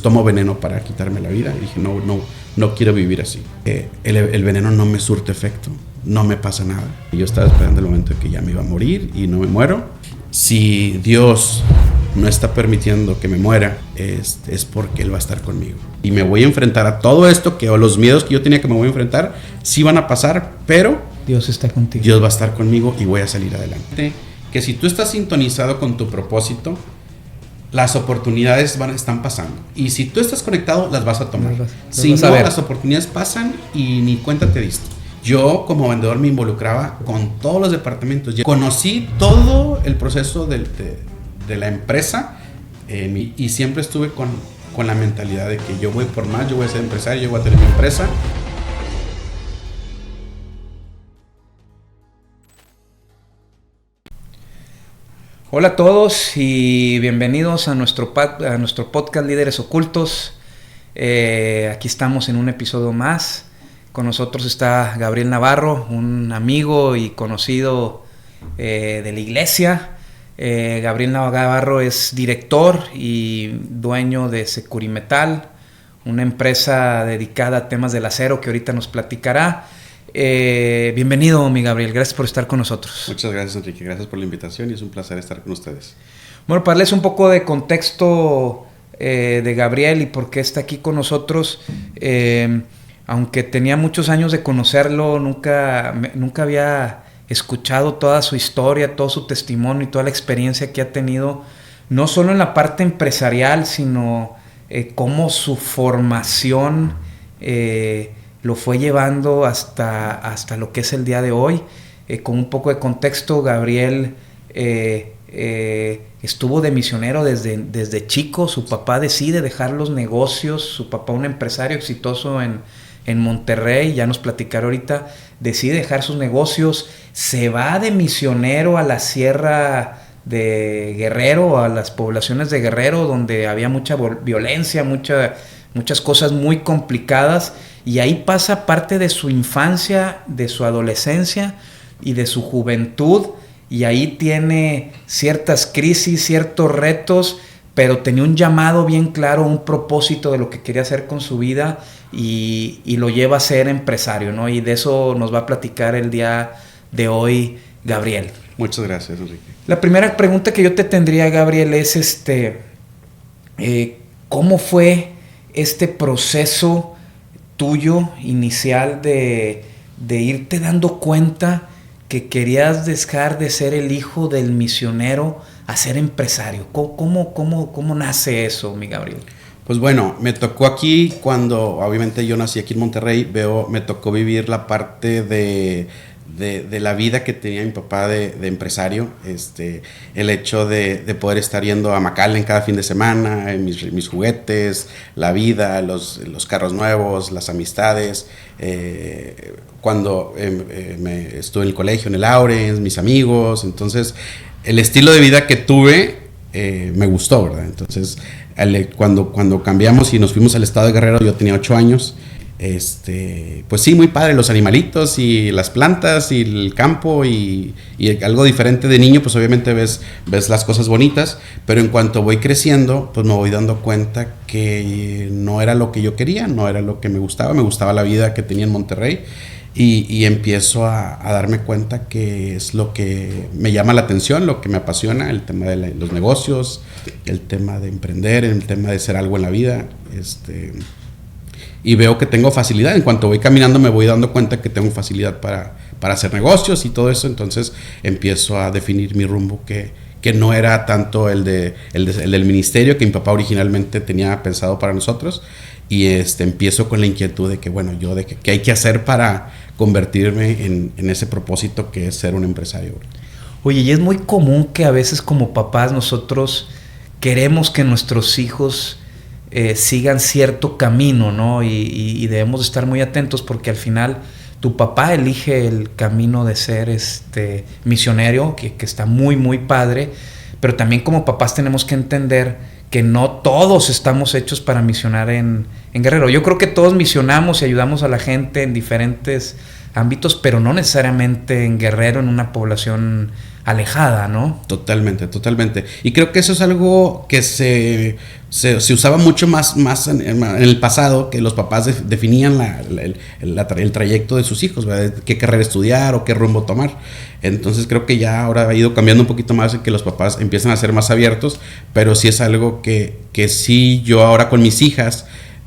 tomo veneno para quitarme la vida. Y dije, no quiero vivir así. El veneno no me surte efecto, no me pasa nada. Y yo estaba esperando el momento de que ya me iba a morir y no me muero. Si Dios no está permitiendo que me muera, es porque Él va a estar conmigo. Y me voy a enfrentar a todo esto, que los miedos que yo tenía que me voy a enfrentar, sí van a pasar, pero Dios está contigo. Dios va a estar conmigo y voy a salir adelante. Que si tú estás sintonizado con tu propósito, las oportunidades están pasando. Y si tú estás conectado, las vas a tomar. Si no, las oportunidades pasan y ni cuenta te diste. Yo como vendedor me involucraba con todos los departamentos. Conocí todo el proceso de la empresa y siempre estuve con la mentalidad de que yo voy por más, yo voy a ser empresario, yo voy a tener mi empresa. Hola a todos y bienvenidos a nuestro podcast Líderes Ocultos. Aquí estamos en un episodio más. Con nosotros está Gabriel Navarro, un amigo y conocido de la iglesia. Gabriel Navarro es director y dueño de Securimetal, una empresa dedicada a temas del acero que ahorita nos platicará. Bienvenido, mi Gabriel, gracias por estar con nosotros. Muchas gracias, Enrique, gracias por la invitación y es un placer estar con ustedes. Bueno, para darles un poco de contexto de Gabriel y por qué está aquí con nosotros, aunque tenía muchos años de conocerlo, nunca había escuchado toda su historia, todo su testimonio y toda la experiencia que ha tenido, no solo en la parte empresarial, sino cómo su formación lo fue llevando hasta lo que es el día de hoy. Con un poco de contexto, Gabriel estuvo de misionero desde chico. Su papá decide dejar los negocios, su papá, un empresario exitoso en Monterrey, ya nos platicará ahorita, decide dejar sus negocios, se va de misionero a la sierra de Guerrero, a las poblaciones de Guerrero, donde había mucha violencia, muchas cosas muy complicadas, y ahí pasa parte de su infancia, de su adolescencia y de su juventud, y ahí tiene ciertas crisis, ciertos retos, pero tenía un llamado bien claro, un propósito de lo que quería hacer con su vida, y lo lleva a ser empresario, ¿no? Y de eso nos va a platicar el día de hoy Gabriel. Muchas gracias, Enrique. La primera pregunta que yo te tendría, Gabriel, es ¿cómo fue este proceso tuyo inicial de irte dando cuenta que querías dejar de ser el hijo del misionero a ser empresario? ¿Cómo nace eso, mi Gabriel? Pues bueno, me tocó aquí cuando, obviamente yo nací aquí en Monterrey, me tocó vivir la parte de la vida que tenía mi papá de empresario, el hecho de poder estar yendo a McAllen cada fin de semana, mis juguetes, la vida, los carros nuevos, las amistades, cuando estuve en el colegio, en el Lawrence, mis amigos. Entonces el estilo de vida que tuve me gustó, ¿verdad? Entonces cuando cambiamos y nos fuimos al estado de Guerrero, yo tenía 8 años. Pues sí, muy padre, los animalitos y las plantas y el campo y algo diferente de niño, pues obviamente ves las cosas bonitas, pero en cuanto voy creciendo, pues me voy dando cuenta que no era lo que yo quería, no era lo que me gustaba la vida que tenía en Monterrey, y empiezo a darme cuenta que es lo que me llama la atención, lo que me apasiona, el tema de los negocios, el tema de emprender, el tema de ser algo en la vida, y veo que tengo facilidad. En cuanto voy caminando me voy dando cuenta que tengo facilidad para hacer negocios y todo eso. Entonces empiezo a definir mi rumbo, que no era tanto el del ministerio que mi papá originalmente tenía pensado para nosotros, y empiezo con la inquietud de que bueno, qué hay que hacer para convertirme en ese propósito que es ser un empresario. Oye, y es muy común que a veces como papás nosotros queremos que nuestros hijos sigan cierto camino, ¿no? Y debemos estar muy atentos, porque al final tu papá elige el camino de ser misionero, que está muy, muy padre, pero también como papás tenemos que entender que no todos estamos hechos para misionar en Guerrero. Yo creo que todos misionamos y ayudamos a la gente en diferentes ámbitos, pero no necesariamente en Guerrero, en una población alejada, ¿no? Totalmente. Y creo que eso es algo que se se usaba mucho más en el pasado, que los papás definían el trayecto de sus hijos, ¿verdad? Qué carrera estudiar o qué rumbo tomar. Entonces creo que ya ahora ha ido cambiando un poquito más, en que los papás empiezan a ser más abiertos, pero sí es algo que sí, yo ahora con mis hijas,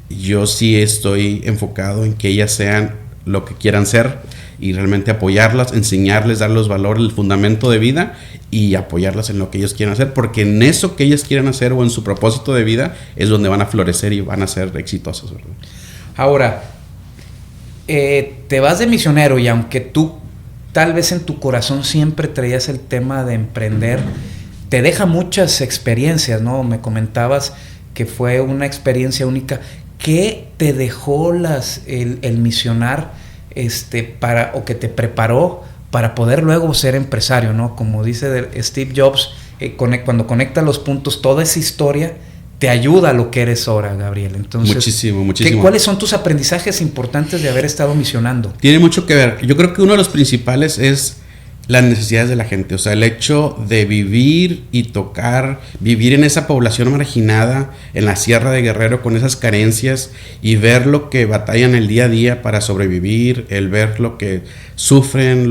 yo sí estoy enfocado en que ellas sean lo que quieran ser y realmente apoyarlas, enseñarles, darles valor, el fundamento de vida y apoyarlas en lo que ellos quieran hacer, porque en eso que ellas quieran hacer o en su propósito de vida es donde van a florecer y van a ser exitosos, ¿verdad? Ahora, te vas de misionero y aunque tú tal vez en tu corazón siempre traías el tema de emprender, te deja muchas experiencias, ¿no? Me comentabas que fue una experiencia única. ¿Qué te dejó el misionar o que te preparó para poder luego ser empresario, ¿no? Como dice Steve Jobs, cuando conecta los puntos, toda esa historia te ayuda a lo que eres ahora, Gabriel. Entonces, muchísimo. ¿Cuáles son tus aprendizajes importantes de haber estado misionando? Tiene mucho que ver. Yo creo que uno de los principales es las necesidades de la gente, o sea, el hecho de vivir y vivir en esa población marginada, en la Sierra de Guerrero, con esas carencias, y ver lo que batallan el día a día para sobrevivir, el ver lo que sufren,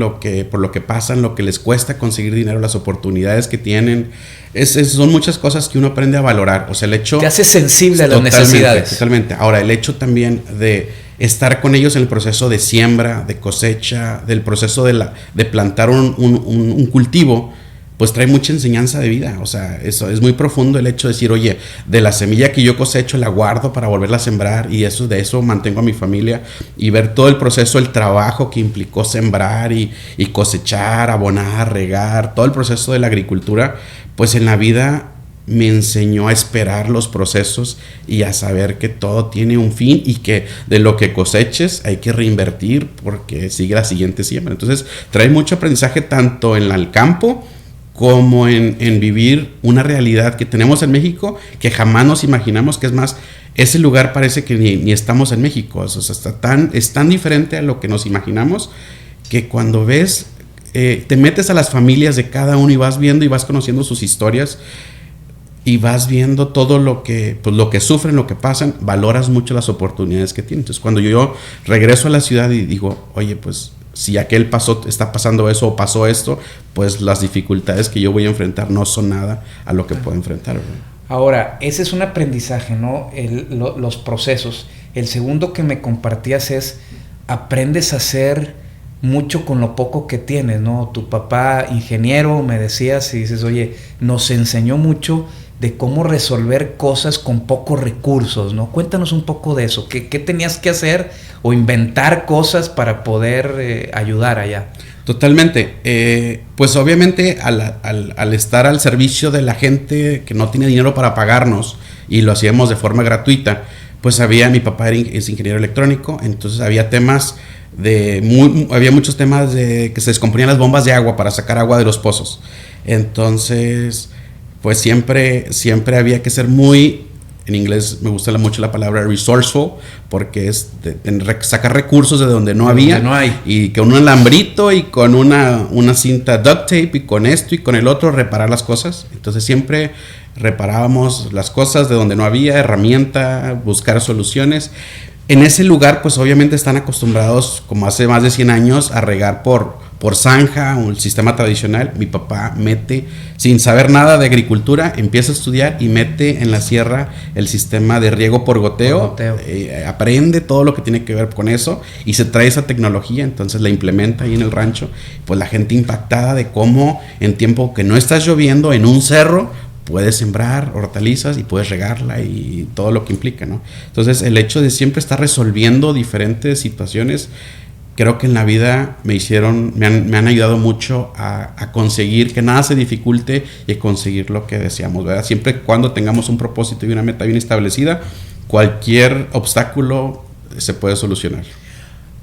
por lo que pasan, lo que les cuesta conseguir dinero, las oportunidades que tienen. Son muchas cosas que uno aprende a valorar. O sea, el hecho... Te hace sensible a las necesidades. Totalmente. Ahora, el hecho también de estar con ellos en el proceso de siembra, de cosecha, del proceso de plantar un cultivo, pues trae mucha enseñanza de vida. O sea, eso es muy profundo, el hecho de decir, oye, de la semilla que yo cosecho la guardo para volverla a sembrar, y de eso mantengo a mi familia, y ver todo el proceso, el trabajo que implicó sembrar y cosechar, abonar, regar, todo el proceso de la agricultura, pues en la vida me enseñó a esperar los procesos y a saber que todo tiene un fin, y que de lo que coseches hay que reinvertir porque sigue la siguiente siembra. Entonces trae mucho aprendizaje tanto en el campo como en vivir una realidad que tenemos en México, que jamás nos imaginamos. Que es más, ese lugar parece que ni estamos en México. O sea, es tan diferente a lo que nos imaginamos, que cuando ves, te metes a las familias de cada uno y vas viendo y vas conociendo sus historias, y vas viendo todo lo que sufren, lo que pasan, valoras mucho las oportunidades que tienen. Entonces, cuando yo regreso a la ciudad y digo, oye, pues si aquel está pasando eso o pasó esto, pues las dificultades que yo voy a enfrentar no son nada a lo que puedo enfrentar, ¿verdad? Ahora, ese es un aprendizaje, ¿no? Los procesos. El segundo que me compartías es, aprendes a hacer mucho con lo poco que tienes, ¿no? Tu papá, ingeniero, me decías, y dices, oye, nos enseñó mucho de cómo resolver cosas con pocos recursos, ¿no? Cuéntanos un poco de eso. ¿Qué tenías que hacer o inventar cosas para poder ayudar allá? Totalmente. Pues obviamente al estar al servicio de la gente que no tiene dinero para pagarnos, y lo hacíamos de forma gratuita, pues mi papá es ingeniero electrónico, entonces había muchos temas de que se descomponían las bombas de agua para sacar agua de los pozos. Entonces, pues siempre había que ser muy, en inglés me gusta mucho la palabra resourceful, porque es sacar recursos de donde no había, no hay. Y con un alambrito y con una cinta duct tape y con esto y con el otro reparar las cosas. Entonces siempre reparábamos las cosas de donde no había, herramienta, buscar soluciones. En ese lugar, pues obviamente están acostumbrados, como hace más de 100 años, a regar por zanja, o el sistema tradicional. Mi papá mete, sin saber nada de agricultura, empieza a estudiar y mete en la sierra el sistema de riego por goteo. Aprende todo lo que tiene que ver con eso y se trae esa tecnología, entonces la implementa ahí en el rancho. Pues la gente impactada de cómo en tiempo que no está lloviendo, en un cerro, puedes sembrar hortalizas y puedes regarla y todo lo que implica, ¿no? Entonces el hecho de siempre estar resolviendo diferentes situaciones, creo que en la vida me han ayudado mucho a conseguir que nada se dificulte y a conseguir lo que deseamos, ¿verdad? Siempre cuando tengamos un propósito y una meta bien establecida, cualquier obstáculo se puede solucionar.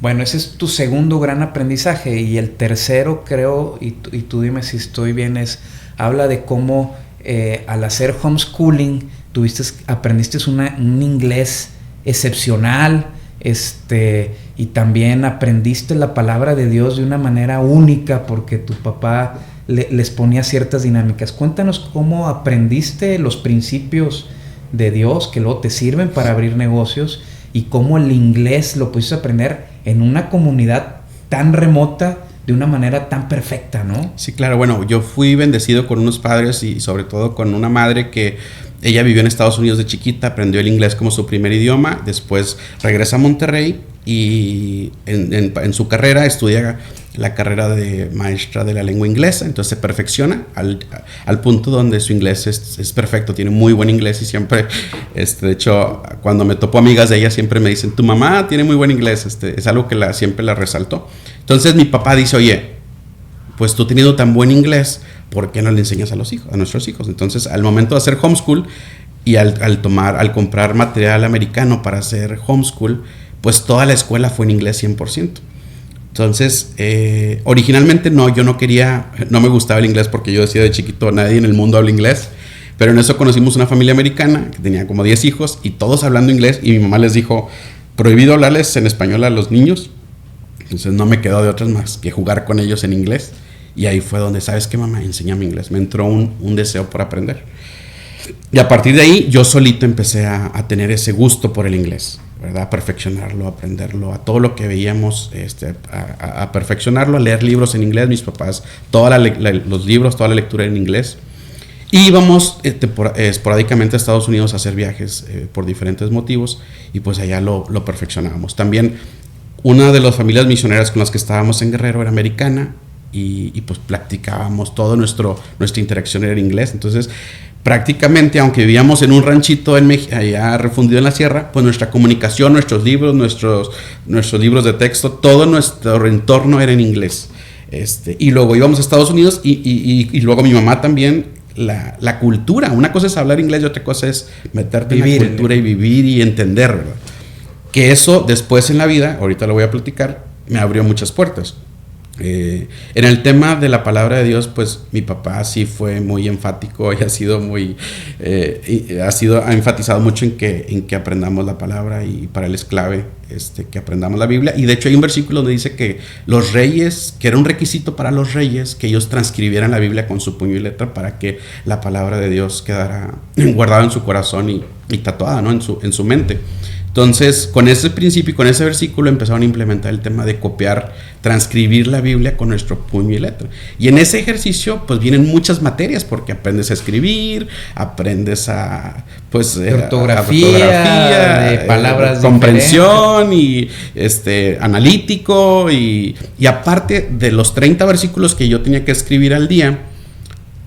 Bueno, ese es tu segundo gran aprendizaje. Y el tercero, creo, y tú dime si estoy bien, habla de cómo al hacer homeschooling aprendiste un inglés excepcional, y también aprendiste la palabra de Dios de una manera única, porque tu papá les ponía ciertas dinámicas. Cuéntanos cómo aprendiste los principios de Dios que luego te sirven para abrir negocios, y cómo el inglés lo pudiste aprender en una comunidad tan remota de una manera tan perfecta, ¿no? Sí, claro. Bueno, yo fui bendecido con unos padres y sobre todo con una madre que ella vivió en Estados Unidos de chiquita, aprendió el inglés como su primer idioma, después regresa a Monterrey y en su carrera estudia la carrera de maestra de la lengua inglesa, entonces se perfecciona al punto donde su inglés es perfecto, tiene muy buen inglés y siempre, de hecho, cuando me topo amigas de ella siempre me dicen, tu mamá tiene muy buen inglés, es algo que siempre la resaltó. Entonces mi papá dice, oye, pues tú teniendo tan buen inglés, ¿por qué no le enseñas a nuestros hijos? Entonces, al momento de hacer homeschool y al comprar material americano para hacer homeschool, pues toda la escuela fue en inglés 100%. Entonces, originalmente yo no me gustaba el inglés porque yo decía de chiquito, nadie en el mundo habla inglés. Pero en eso conocimos una familia americana que tenía como 10 hijos y todos hablando inglés, y mi mamá les dijo, prohibido hablarles en español a los niños. Entonces no me quedó de otras más que jugar con ellos en inglés. Y ahí fue donde, ¿sabes qué, mamá? Enséñame inglés. Me entró un deseo por aprender. Y a partir de ahí, yo solito empecé a tener ese gusto por el inglés, ¿verdad? A perfeccionarlo, a aprenderlo, a todo lo que veíamos, a perfeccionarlo, a leer libros en inglés. Mis papás, los libros, toda la lectura en inglés. Y íbamos esporádicamente a Estados Unidos a hacer viajes por diferentes motivos, y pues allá lo perfeccionábamos. También una de las familias misioneras con las que estábamos en Guerrero era americana, y pues practicábamos todo nuestra interacción era en inglés. Entonces prácticamente, aunque vivíamos en un ranchito allá refundido en la sierra, pues nuestra comunicación, nuestros libros, nuestros libros de texto, todo nuestro entorno era en inglés. Y luego íbamos a Estados Unidos y luego mi mamá también, la cultura, una cosa es hablar inglés y otra cosa es meterte en la cultura y vivir y entender, ¿verdad? Que eso después en la vida, ahorita lo voy a platicar, me abrió muchas puertas. En el tema de la palabra de Dios, pues mi papá sí fue muy enfático y ha sido ha enfatizado mucho en que aprendamos la palabra, y para él es clave que aprendamos la Biblia. Y de hecho hay un versículo donde dice que los reyes, que era un requisito para los reyes, que ellos transcribieran la Biblia con su puño y letra para que la palabra de Dios quedara guardada en su corazón y tatuada, ¿no? en su mente. Entonces, con ese principio y con ese versículo empezaron a implementar el tema de copiar, transcribir la Biblia con nuestro puño y letra. Y en ese ejercicio, pues vienen muchas materias, porque aprendes a escribir, aprendes ortografía, de palabras comprensión y analítico, y aparte de los 30 versículos que yo tenía que escribir al día,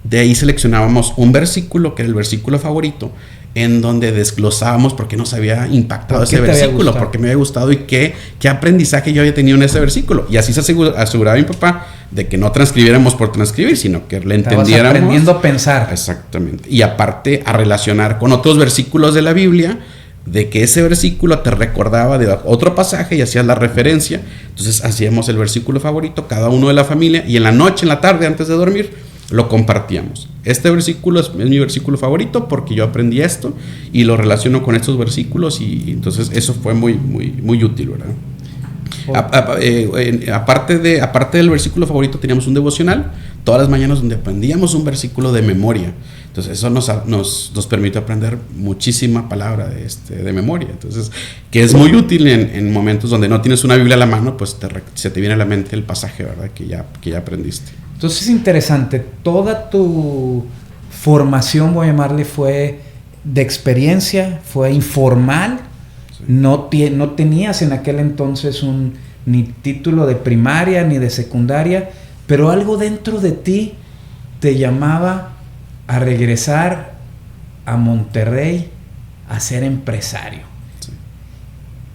de ahí seleccionábamos un versículo que era el versículo favorito, en donde desglosábamos por qué nos había impactado ese versículo, por qué me había gustado y qué aprendizaje yo había tenido en ese versículo. Y así se aseguraba mi papá de que no transcribiéramos por transcribir, sino que le entendiéramos. Aprendiendo a pensar. Exactamente. Y aparte a relacionar con otros versículos de la Biblia, de que ese versículo te recordaba de otro pasaje y hacías la referencia. Entonces hacíamos el versículo favorito, cada uno de la familia, y en la noche, en la tarde, antes de dormir, lo compartíamos. Este versículo es mi versículo favorito porque yo aprendí esto y lo relaciono con estos versículos, y entonces eso fue muy, muy, muy útil, ¿verdad? Aparte del versículo favorito, teníamos un devocional todas las mañanas donde aprendíamos un versículo de memoria. Entonces eso nos permite aprender muchísima palabra de memoria. Entonces, que es muy útil en momentos donde no tienes una Biblia a la mano, pues se te viene a la mente el pasaje, ¿verdad? Que ya aprendiste. Entonces es interesante, toda tu formación, voy a llamarle, fue de experiencia, fue informal. Sí. No tenías en aquel entonces ni título de primaria ni de secundaria, pero algo dentro de ti te llamaba a regresar a Monterrey a ser empresario. Sí.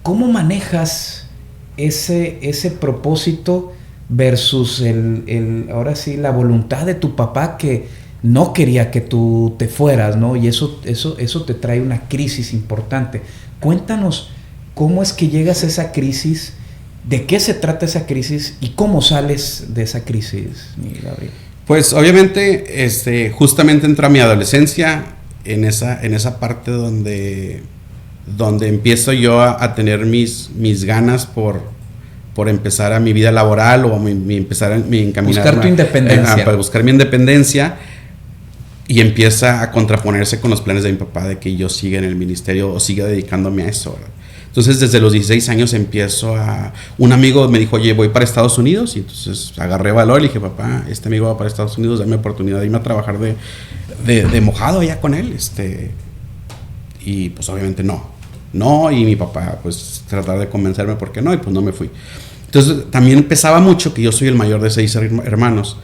¿Cómo manejas ese propósito versus ahora sí, la voluntad de tu papá, que no quería que tú te fueras, ¿no? Y eso te trae una crisis importante. Cuéntanos cómo es que llegas a esa crisis, de qué se trata esa crisis y cómo sales de esa crisis, mi Gabriel. Pues obviamente justamente entra mi adolescencia en esa parte donde empiezo yo a tener mis ganas por empezar a mi vida laboral o empezar a encaminar. Buscar tu independencia. Para buscar mi independencia. y empieza a contraponerse con los planes de mi papá de que yo siga en el ministerio o siga dedicándome a eso, ¿verdad? Entonces desde los 16 años un amigo me dijo, oye, voy para Estados Unidos, y entonces agarré valor y le dije, papá, este amigo va para Estados Unidos, dame oportunidad de irme a trabajar de mojado allá con él, y pues obviamente no, y mi papá pues tratar de convencerme por qué no, y pues no me fui. Entonces también pesaba mucho que yo soy el mayor de 6 hermanos,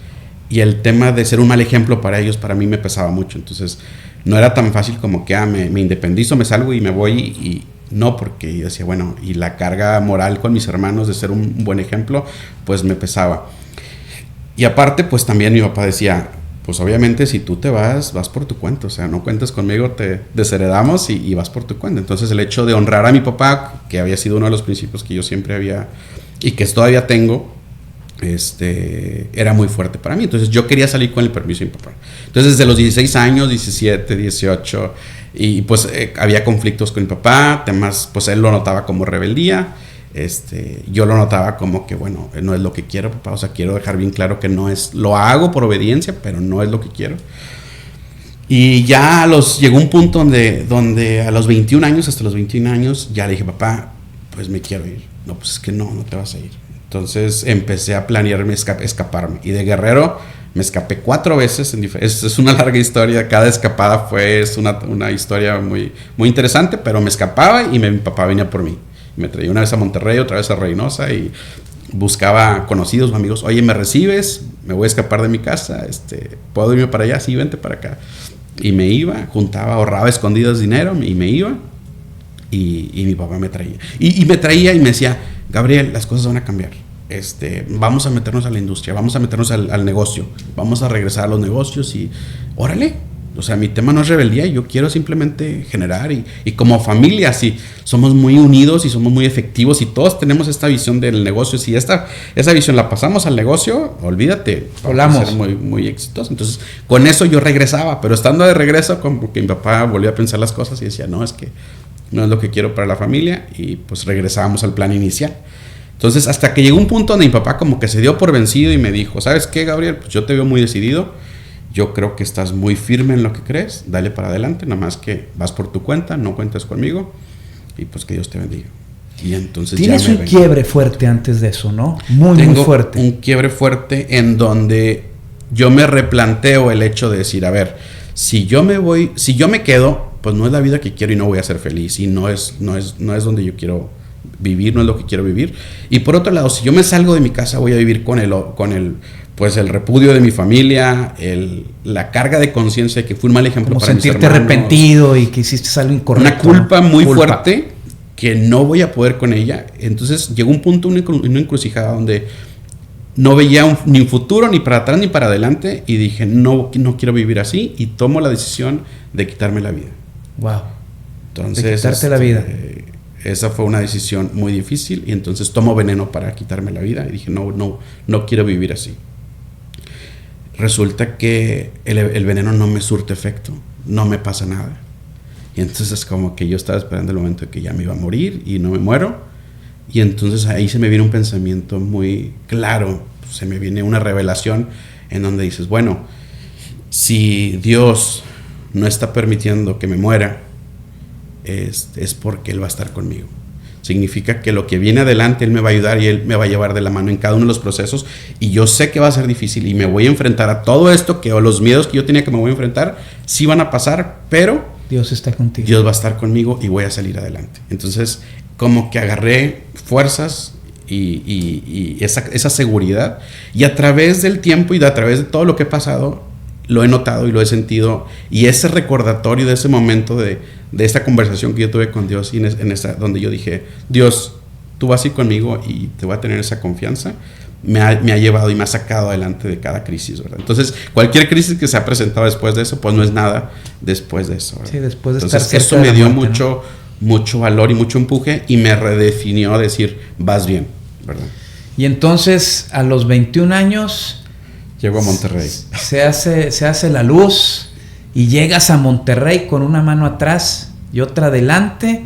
y el tema de ser un mal ejemplo para ellos, para mí me pesaba mucho. Entonces no era tan fácil como que me independizo, me salgo y me voy, y no, porque yo decía, bueno, y la carga moral con mis hermanos de ser un buen ejemplo, pues me pesaba. Y aparte, pues también mi papá decía, pues obviamente si tú te vas por tu cuenta, o sea, no cuentes conmigo, te desheredamos y vas por tu cuenta. Entonces el hecho de honrar a mi papá, que había sido uno de los principios que yo siempre había, y que todavía tengo, era muy fuerte para mí. Entonces yo quería salir con el permiso de mi papá. Entonces desde los 16 años, 17, 18, y pues había conflictos con mi papá, temas, pues él lo notaba como rebeldía, yo lo notaba como que, bueno, no es lo que quiero, papá, o sea, quiero dejar bien claro que no es, lo hago por obediencia, pero no es lo que quiero. Y ya llegó un punto donde a los 21 años, hasta los 21 años, ya le dije, papá, pues me quiero ir. No, pues es que no te vas a ir. Entonces empecé a planearme escaparme. Y de Guerrero me escapé 4 veces. Es una larga historia. Cada escapada es una historia muy, muy interesante, pero me escapaba y mi papá venía por mí. Me traía una vez a Monterrey, otra vez a Reynosa, y buscaba conocidos o amigos. Oye, ¿me recibes? Me voy a escapar de mi casa. ¿Puedo irme para allá? Sí, vente para acá. Y me iba, ahorraba escondidas dinero y me iba. Y mi papá me traía. Y me traía y me decía, Gabriel, las cosas van a cambiar. Vamos a meternos a la industria, vamos a meternos al negocio, vamos a regresar a los negocios y órale. O sea, mi tema no es rebeldía, yo quiero simplemente generar y como familia, sí, somos muy unidos y somos muy efectivos y todos tenemos esta visión del negocio. Si esa visión la pasamos al negocio, olvídate, vamos a ser muy, muy exitosos. Entonces, con eso yo regresaba, pero estando de regreso, como que mi papá volvió a pensar las cosas y decía, no, es que no es lo que quiero para la familia, y pues regresábamos al plan inicial. Entonces, hasta que llegó un punto donde mi papá como que se dio por vencido y me dijo, ¿sabes qué, Gabriel? Pues yo te veo muy decidido, yo creo que estás muy firme en lo que crees, dale para adelante, nada más que vas por tu cuenta, no cuentes conmigo, y pues que Dios te bendiga. Y entonces tienes un quiebre fuerte antes de eso, ¿no? Muy fuerte. Un quiebre fuerte en donde yo me replanteo el hecho de decir, a ver, si yo me quedo, pues no es la vida que quiero y no voy a ser feliz, y no es donde yo quiero vivir, no es lo que quiero vivir. Y por otro lado, si yo me salgo de mi casa, voy a vivir con el repudio de mi familia, la carga de conciencia de que fui un mal ejemplo como para mis hermanos. Sentirte arrepentido y que hiciste algo incorrecto. Una culpa muy fuerte que no voy a poder con ella. Entonces llegó un punto, una encrucijada donde no veía ni un futuro, ni para atrás, ni para adelante, y dije, no quiero vivir así, y tomo la decisión de quitarme la vida. Wow. Entonces, de quitarte la vida. Esa fue una decisión muy difícil, y entonces tomo veneno para quitarme la vida, y dije, no quiero vivir así. Resulta que el veneno no me surte efecto, no me pasa nada. Y entonces como que yo estaba esperando el momento de que ya me iba a morir y no me muero. Y entonces ahí se me viene un pensamiento muy claro, se me viene una revelación en donde dices, bueno, si Dios no está permitiendo que me muera, es porque Él va a estar conmigo. Significa que lo que viene adelante Él me va a ayudar y Él me va a llevar de la mano en cada uno de los procesos, y yo sé que va a ser difícil y me voy a enfrentar a todo esto, o los miedos que yo tenía que me voy a enfrentar, sí van a pasar, pero Dios está contigo. Dios va a estar conmigo y voy a salir adelante. Entonces, como que agarré fuerzas y esa seguridad, y a través del tiempo y a través de todo lo que he pasado, lo he notado y lo he sentido, y ese recordatorio de ese momento de esta conversación que yo tuve con Dios, y donde yo dije, Dios, tú vas a ir conmigo y te voy a tener esa confianza, me ha llevado y me ha sacado adelante de cada crisis, ¿verdad? Entonces, cualquier crisis que se ha presentado después de eso, pues no es nada después de eso, ¿verdad? Sí, después de entonces, estar eso me dio mucho valor y mucho empuje, y me redefinió a decir, vas bien, ¿verdad? Y entonces, a los 21 años... Llego a Monterrey. Se hace la luz y llegas a Monterrey con una mano atrás y otra adelante,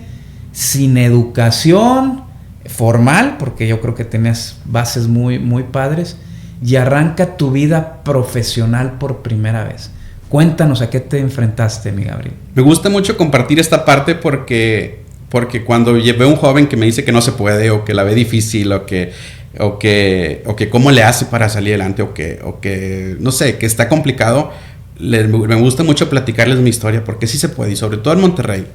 sin educación formal, porque yo creo que tenías bases muy, muy padres, y arranca tu vida profesional por primera vez. Cuéntanos a qué te enfrentaste, mi Gabriel. Me gusta mucho compartir esta parte porque cuando veo un joven que me dice que no se puede, o que la ve difícil, o que cómo le hace para salir adelante, o que no sé, que está complicado, me gusta mucho platicarles mi historia, porque sí se puede, y sobre todo en Monterrey,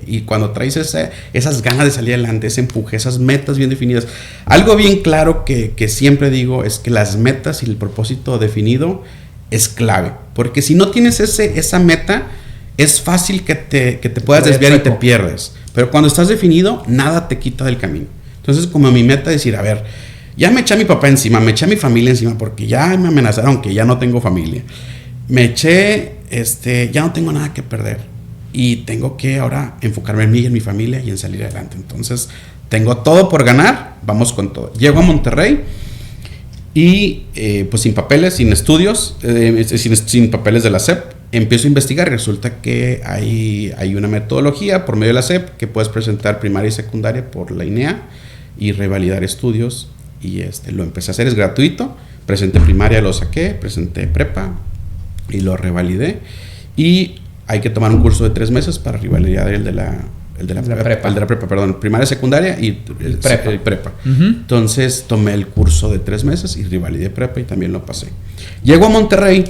y cuando traes esas ganas de salir adelante, ese empuje, esas metas bien definidas. Algo bien claro que siempre digo es que las metas y el propósito definido es clave, porque si no tienes esa meta, es fácil que te puedas desviar y te pierdes, pero cuando estás definido, nada te quita del camino. Entonces, como mi meta es decir, a ver, ya me eché a mi papá encima, me eché a mi familia encima, porque ya me amenazaron que ya no tengo familia, me eché, ya no tengo nada que perder, y tengo que ahora enfocarme en mí y en mi familia y en salir adelante. Entonces, tengo todo por ganar, vamos con todo. Llego a Monterrey y pues sin papeles, sin estudios, sin papeles de la SEP, empiezo a investigar y resulta que hay una metodología por medio de la SEP que puedes presentar primaria y secundaria por la INEA y revalidar estudios, y lo empecé a hacer, es gratuito. Presenté primaria, lo saqué, presenté prepa y lo revalidé, y hay que tomar un curso de 3 meses para revalidar el de la prepa, perdón, primaria, secundaria y prepa. Uh-huh. Entonces tomé el curso de 3 meses y revalidé prepa y también lo pasé. Llego a Monterrey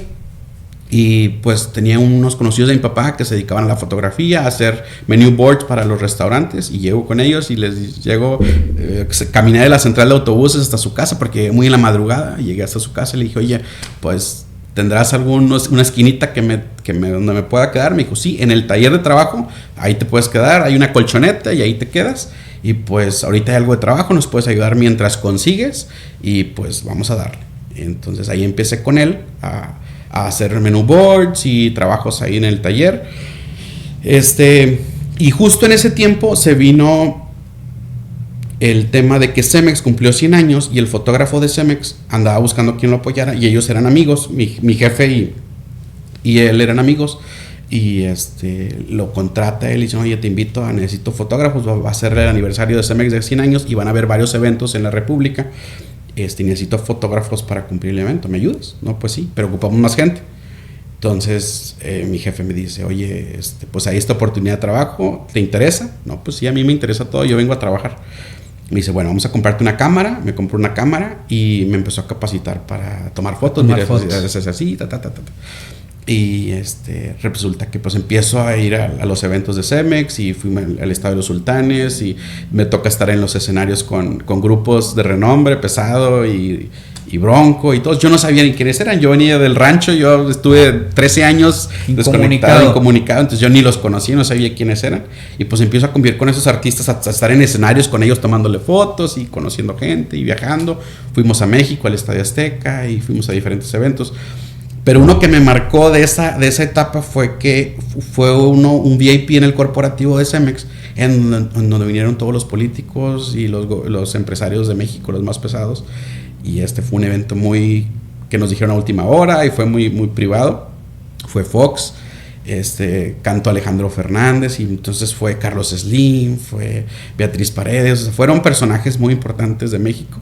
y pues tenía unos conocidos de mi papá que se dedicaban a la fotografía, a hacer menu boards para los restaurantes, y llego con ellos y les llego, caminé de la central de autobuses hasta su casa porque muy en la madrugada, llegué hasta su casa y le dije, oye, pues ¿tendrás una esquinita donde me pueda quedar? Me dijo, sí, en el taller de trabajo, ahí te puedes quedar, hay una colchoneta y ahí te quedas, y pues ahorita hay algo de trabajo, nos puedes ayudar mientras consigues, y pues vamos a darle. Entonces ahí empecé con él a hacer menu boards y trabajos ahí en el taller. Y justo en ese tiempo se vino el tema de que Cemex cumplió 100 años y el fotógrafo de Cemex andaba buscando quien lo apoyara, y ellos eran amigos, mi jefe y él eran amigos, y lo contrata él y dice, oye, te invito, necesito fotógrafos, va a ser el aniversario de Cemex de 100 años y van a haber varios eventos en la República, necesito fotógrafos para cumplir el evento, ¿me ayudas? No, pues sí, pero ocupamos más gente. Entonces mi jefe me dice, oye, pues hay esta oportunidad de trabajo, ¿te interesa? No, pues sí, a mí me interesa todo, yo vengo a trabajar. Me dice, bueno, vamos a comprarte una cámara. Me compró una cámara y me empezó a capacitar para tomar fotos. Así, y resulta que pues empiezo a ir a los eventos de Cemex, y fui al Estadio de los Sultanes, y me toca estar en los escenarios con grupos de renombre, Pesado y Bronco y todos. Yo no sabía ni quiénes eran, yo venía del rancho, yo estuve 13 años desconectado, incomunicado, entonces yo ni los conocía, no sabía quiénes eran, y pues empiezo a convivir con esos artistas, a estar en escenarios con ellos tomándole fotos y conociendo gente y viajando. Fuimos a México, al Estadio Azteca, y fuimos a diferentes eventos. Pero uno que me marcó de esa etapa fue que fue un VIP en el corporativo de Cemex, en donde vinieron todos los políticos y los empresarios de México, los más pesados. Y fue un evento que nos dijeron a última hora, y fue muy, muy privado. Fue Fox, cantó Alejandro Fernández, y entonces fue Carlos Slim, fue Beatriz Paredes, o sea, fueron personajes muy importantes de México.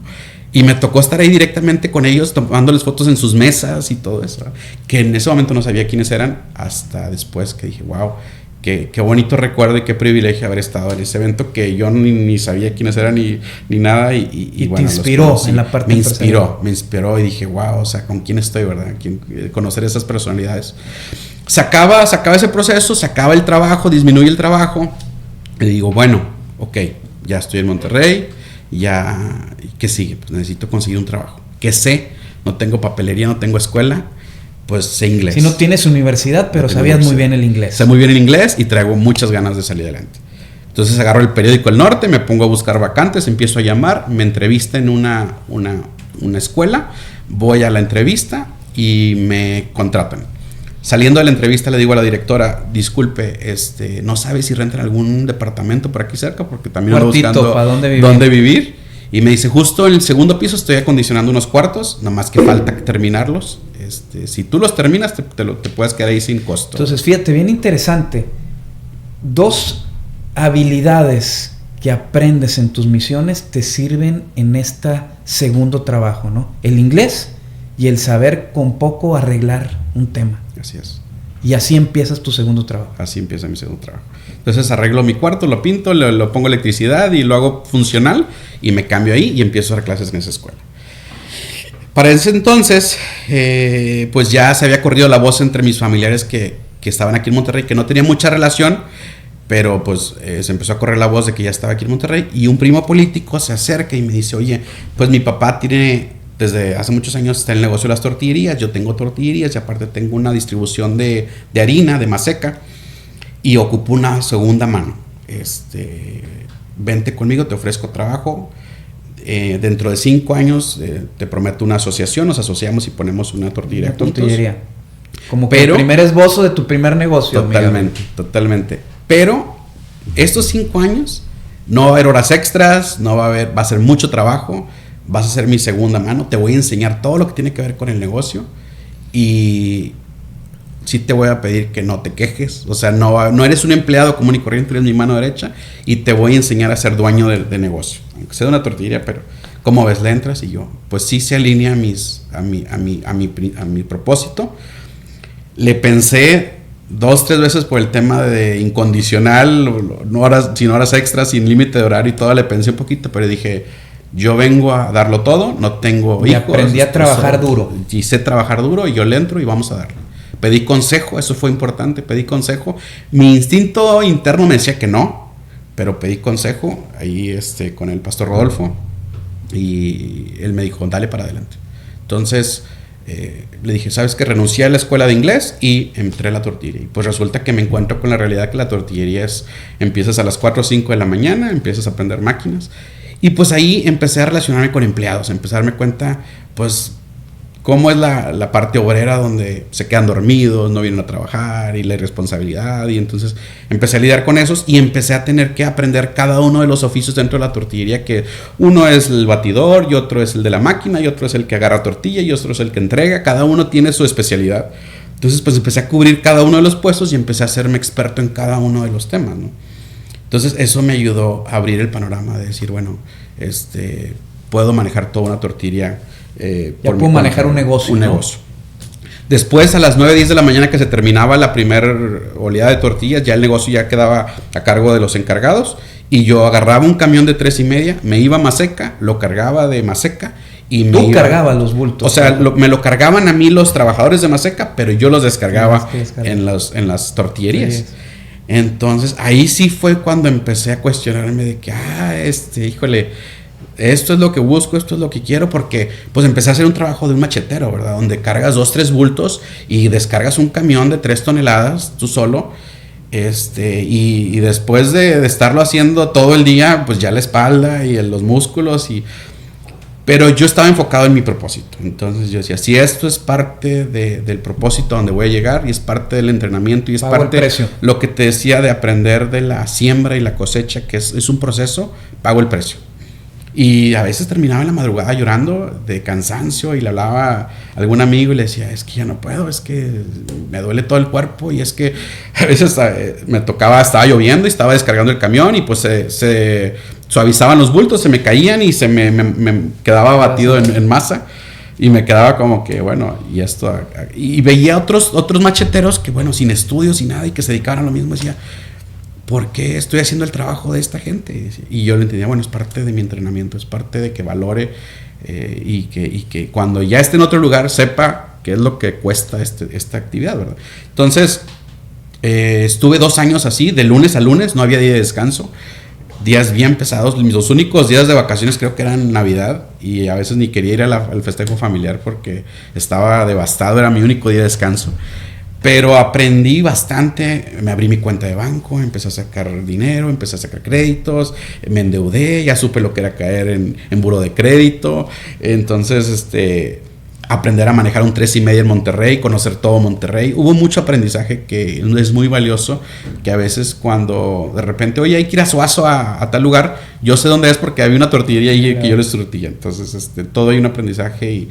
Y me tocó estar ahí directamente con ellos, tomándoles fotos en sus mesas y todo eso, que en ese momento no sabía quiénes eran, hasta después que dije, wow, qué bonito recuerdo y qué privilegio haber estado en ese evento, que yo ni sabía quiénes eran ni nada. Y bueno, te inspiró en la parte me inspiró y dije, wow, o sea, ¿con quién estoy, verdad? Conocer esas personalidades. Se acaba ese proceso, se acaba el trabajo, disminuye el trabajo, y digo, bueno, ok, ya estoy en Monterrey, ya, ¿qué sigue? Pues necesito conseguir un trabajo. ¿Qué sé? No tengo papelería, no tengo escuela, pues sé inglés. Si no tienes universidad, pero sabías muy bien el inglés. Sé muy bien el inglés y traigo muchas ganas de salir adelante. Entonces agarro el periódico El Norte, me pongo a buscar vacantes, empiezo a llamar, me entrevista en una escuela, voy a la entrevista y me contratan. Saliendo de la entrevista le digo a la directora, disculpe, no sabe si rentan algún departamento por aquí cerca, porque también ando buscando dónde vivir. Y me dice, justo en el segundo piso estoy acondicionando unos cuartos, nada más que falta terminarlos. Si tú los terminas, te puedes quedar ahí sin costo. Entonces, fíjate, bien interesante. 2 habilidades que aprendes en tus misiones te sirven en este segundo trabajo, ¿no? El inglés y el saber con poco arreglar un tema. Así es. Y así empiezas tu segundo trabajo. Así empieza mi segundo trabajo. Entonces arreglo mi cuarto, lo pinto, lo pongo electricidad y lo hago funcional y me cambio ahí y empiezo a dar clases en esa escuela. Para ese entonces, pues ya se había corrido la voz entre mis familiares que estaban aquí en Monterrey, que no tenía mucha relación, pero pues se empezó a correr la voz de que ya estaba aquí en Monterrey y un primo político se acerca y me dice, oye, pues mi papá tiene... Desde hace muchos años está en el negocio de las tortillerías, yo tengo tortillerías y aparte tengo una distribución de harina, de maseca y ocupo una segunda mano. Vente conmigo, te ofrezco trabajo. Dentro de 5 años te prometo una asociación, nos asociamos y ponemos una tortillería. Una tortillería. Como que el primer esbozo de tu primer negocio. Totalmente, amigo. Totalmente. Pero estos 5 años no va a haber horas extras, va a ser mucho trabajo. Vas a ser mi segunda mano, te voy a enseñar todo lo que tiene que ver con el negocio y sí te voy a pedir que no te quejes, o sea, no eres un empleado común y corriente, eres mi mano derecha y te voy a enseñar a ser dueño de negocio, aunque sea de una tortillería, pero ¿cómo ves? Le entras y yo, pues sí se alinea a mi propósito. Le pensé 2-3 veces por el tema de incondicional, sin horas extras, sin límite de horario y todo, le pensé un poquito, pero dije... Yo vengo a darlo todo, no tengo hijos. Y aprendí a trabajar duro. Y sé trabajar duro y yo le entro y vamos a darle. Pedí consejo, eso fue importante, pedí consejo. Mi instinto interno me decía que no, pero pedí consejo ahí con el pastor Rodolfo y él me dijo, dale para adelante. Entonces le dije, ¿sabes qué? Renuncié a la escuela de inglés y entré a la tortillería. Y pues resulta que me encuentro con la realidad que la tortillería empiezas a las 4 o 5 de la mañana, empiezas a aprender máquinas. Y pues ahí empecé a relacionarme con empleados, empecé a darme cuenta, pues, cómo es la parte obrera donde se quedan dormidos, no vienen a trabajar y la irresponsabilidad. Y entonces empecé a lidiar con esos y empecé a tener que aprender cada uno de los oficios dentro de la tortillería, que uno es el batidor y otro es el de la máquina y otro es el que agarra tortilla y otro es el que entrega. Cada uno tiene su especialidad. Entonces, pues empecé a cubrir cada uno de los puestos y empecé a hacerme experto en cada uno de los temas, ¿no? Entonces eso me ayudó a abrir el panorama de decir, bueno, puedo manejar toda una tortillería. Ya puedo manejar un negocio. Un negocio. Después, a las 9-10 de la mañana que se terminaba la primera oleada de tortillas, ya el negocio ya quedaba a cargo de los encargados y yo agarraba un camión de 3:30, me iba a Maseca, lo cargaba de Maseca y me Tú cargabas los bultos. O sea, me lo cargaban a mí los trabajadores de Maseca, pero yo los descargaba en las tortillerías. Sí. Entonces ahí sí fue cuando empecé a cuestionarme de que híjole, esto es lo que busco, esto es lo que quiero, porque pues empecé a hacer un trabajo de un machetero, ¿verdad? Donde cargas 2-3 bultos y descargas un camión de 3 toneladas tú solo, y después de estarlo haciendo todo el día, pues ya la espalda y los músculos pero yo estaba enfocado en mi propósito. Entonces yo decía, si esto es parte del propósito donde voy a llegar y es parte del entrenamiento y es parte de lo que te decía de aprender de la siembra y la cosecha, que es un proceso, pago el precio. Y a veces terminaba en la madrugada llorando de cansancio y le hablaba a algún amigo y le decía, es que ya no puedo, es que me duele todo el cuerpo y es que a veces estaba lloviendo y estaba descargando el camión y pues se suavizaban los bultos, se me caían y se me quedaba batido en masa y me quedaba como que bueno, y esto, y veía otros macheteros que bueno, sin estudios y nada y que se dedicaban a lo mismo, decía, ¿por qué estoy haciendo el trabajo de esta gente? Y yo lo entendía, bueno, es parte de mi entrenamiento, es parte de que valore y que cuando ya esté en otro lugar sepa qué es lo que cuesta esta actividad, ¿verdad? Entonces, estuve 2 años así, de lunes a lunes, no había día de descanso, días bien pesados. Mis únicos días de vacaciones creo que eran Navidad y a veces ni quería ir al festejo familiar porque estaba devastado, era mi único día de descanso. Pero aprendí bastante, me abrí mi cuenta de banco, empecé a sacar dinero, empecé a sacar créditos, me endeudé, ya supe lo que era caer en buró de crédito. Entonces, aprender a manejar un 3:30 en Monterrey, conocer todo Monterrey. Hubo mucho aprendizaje que es muy valioso, que a veces cuando de repente, oye, hay que ir a Suazo a tal lugar, yo sé dónde es porque había una tortillería ahí que yo les tortilla. Entonces, todo hay un aprendizaje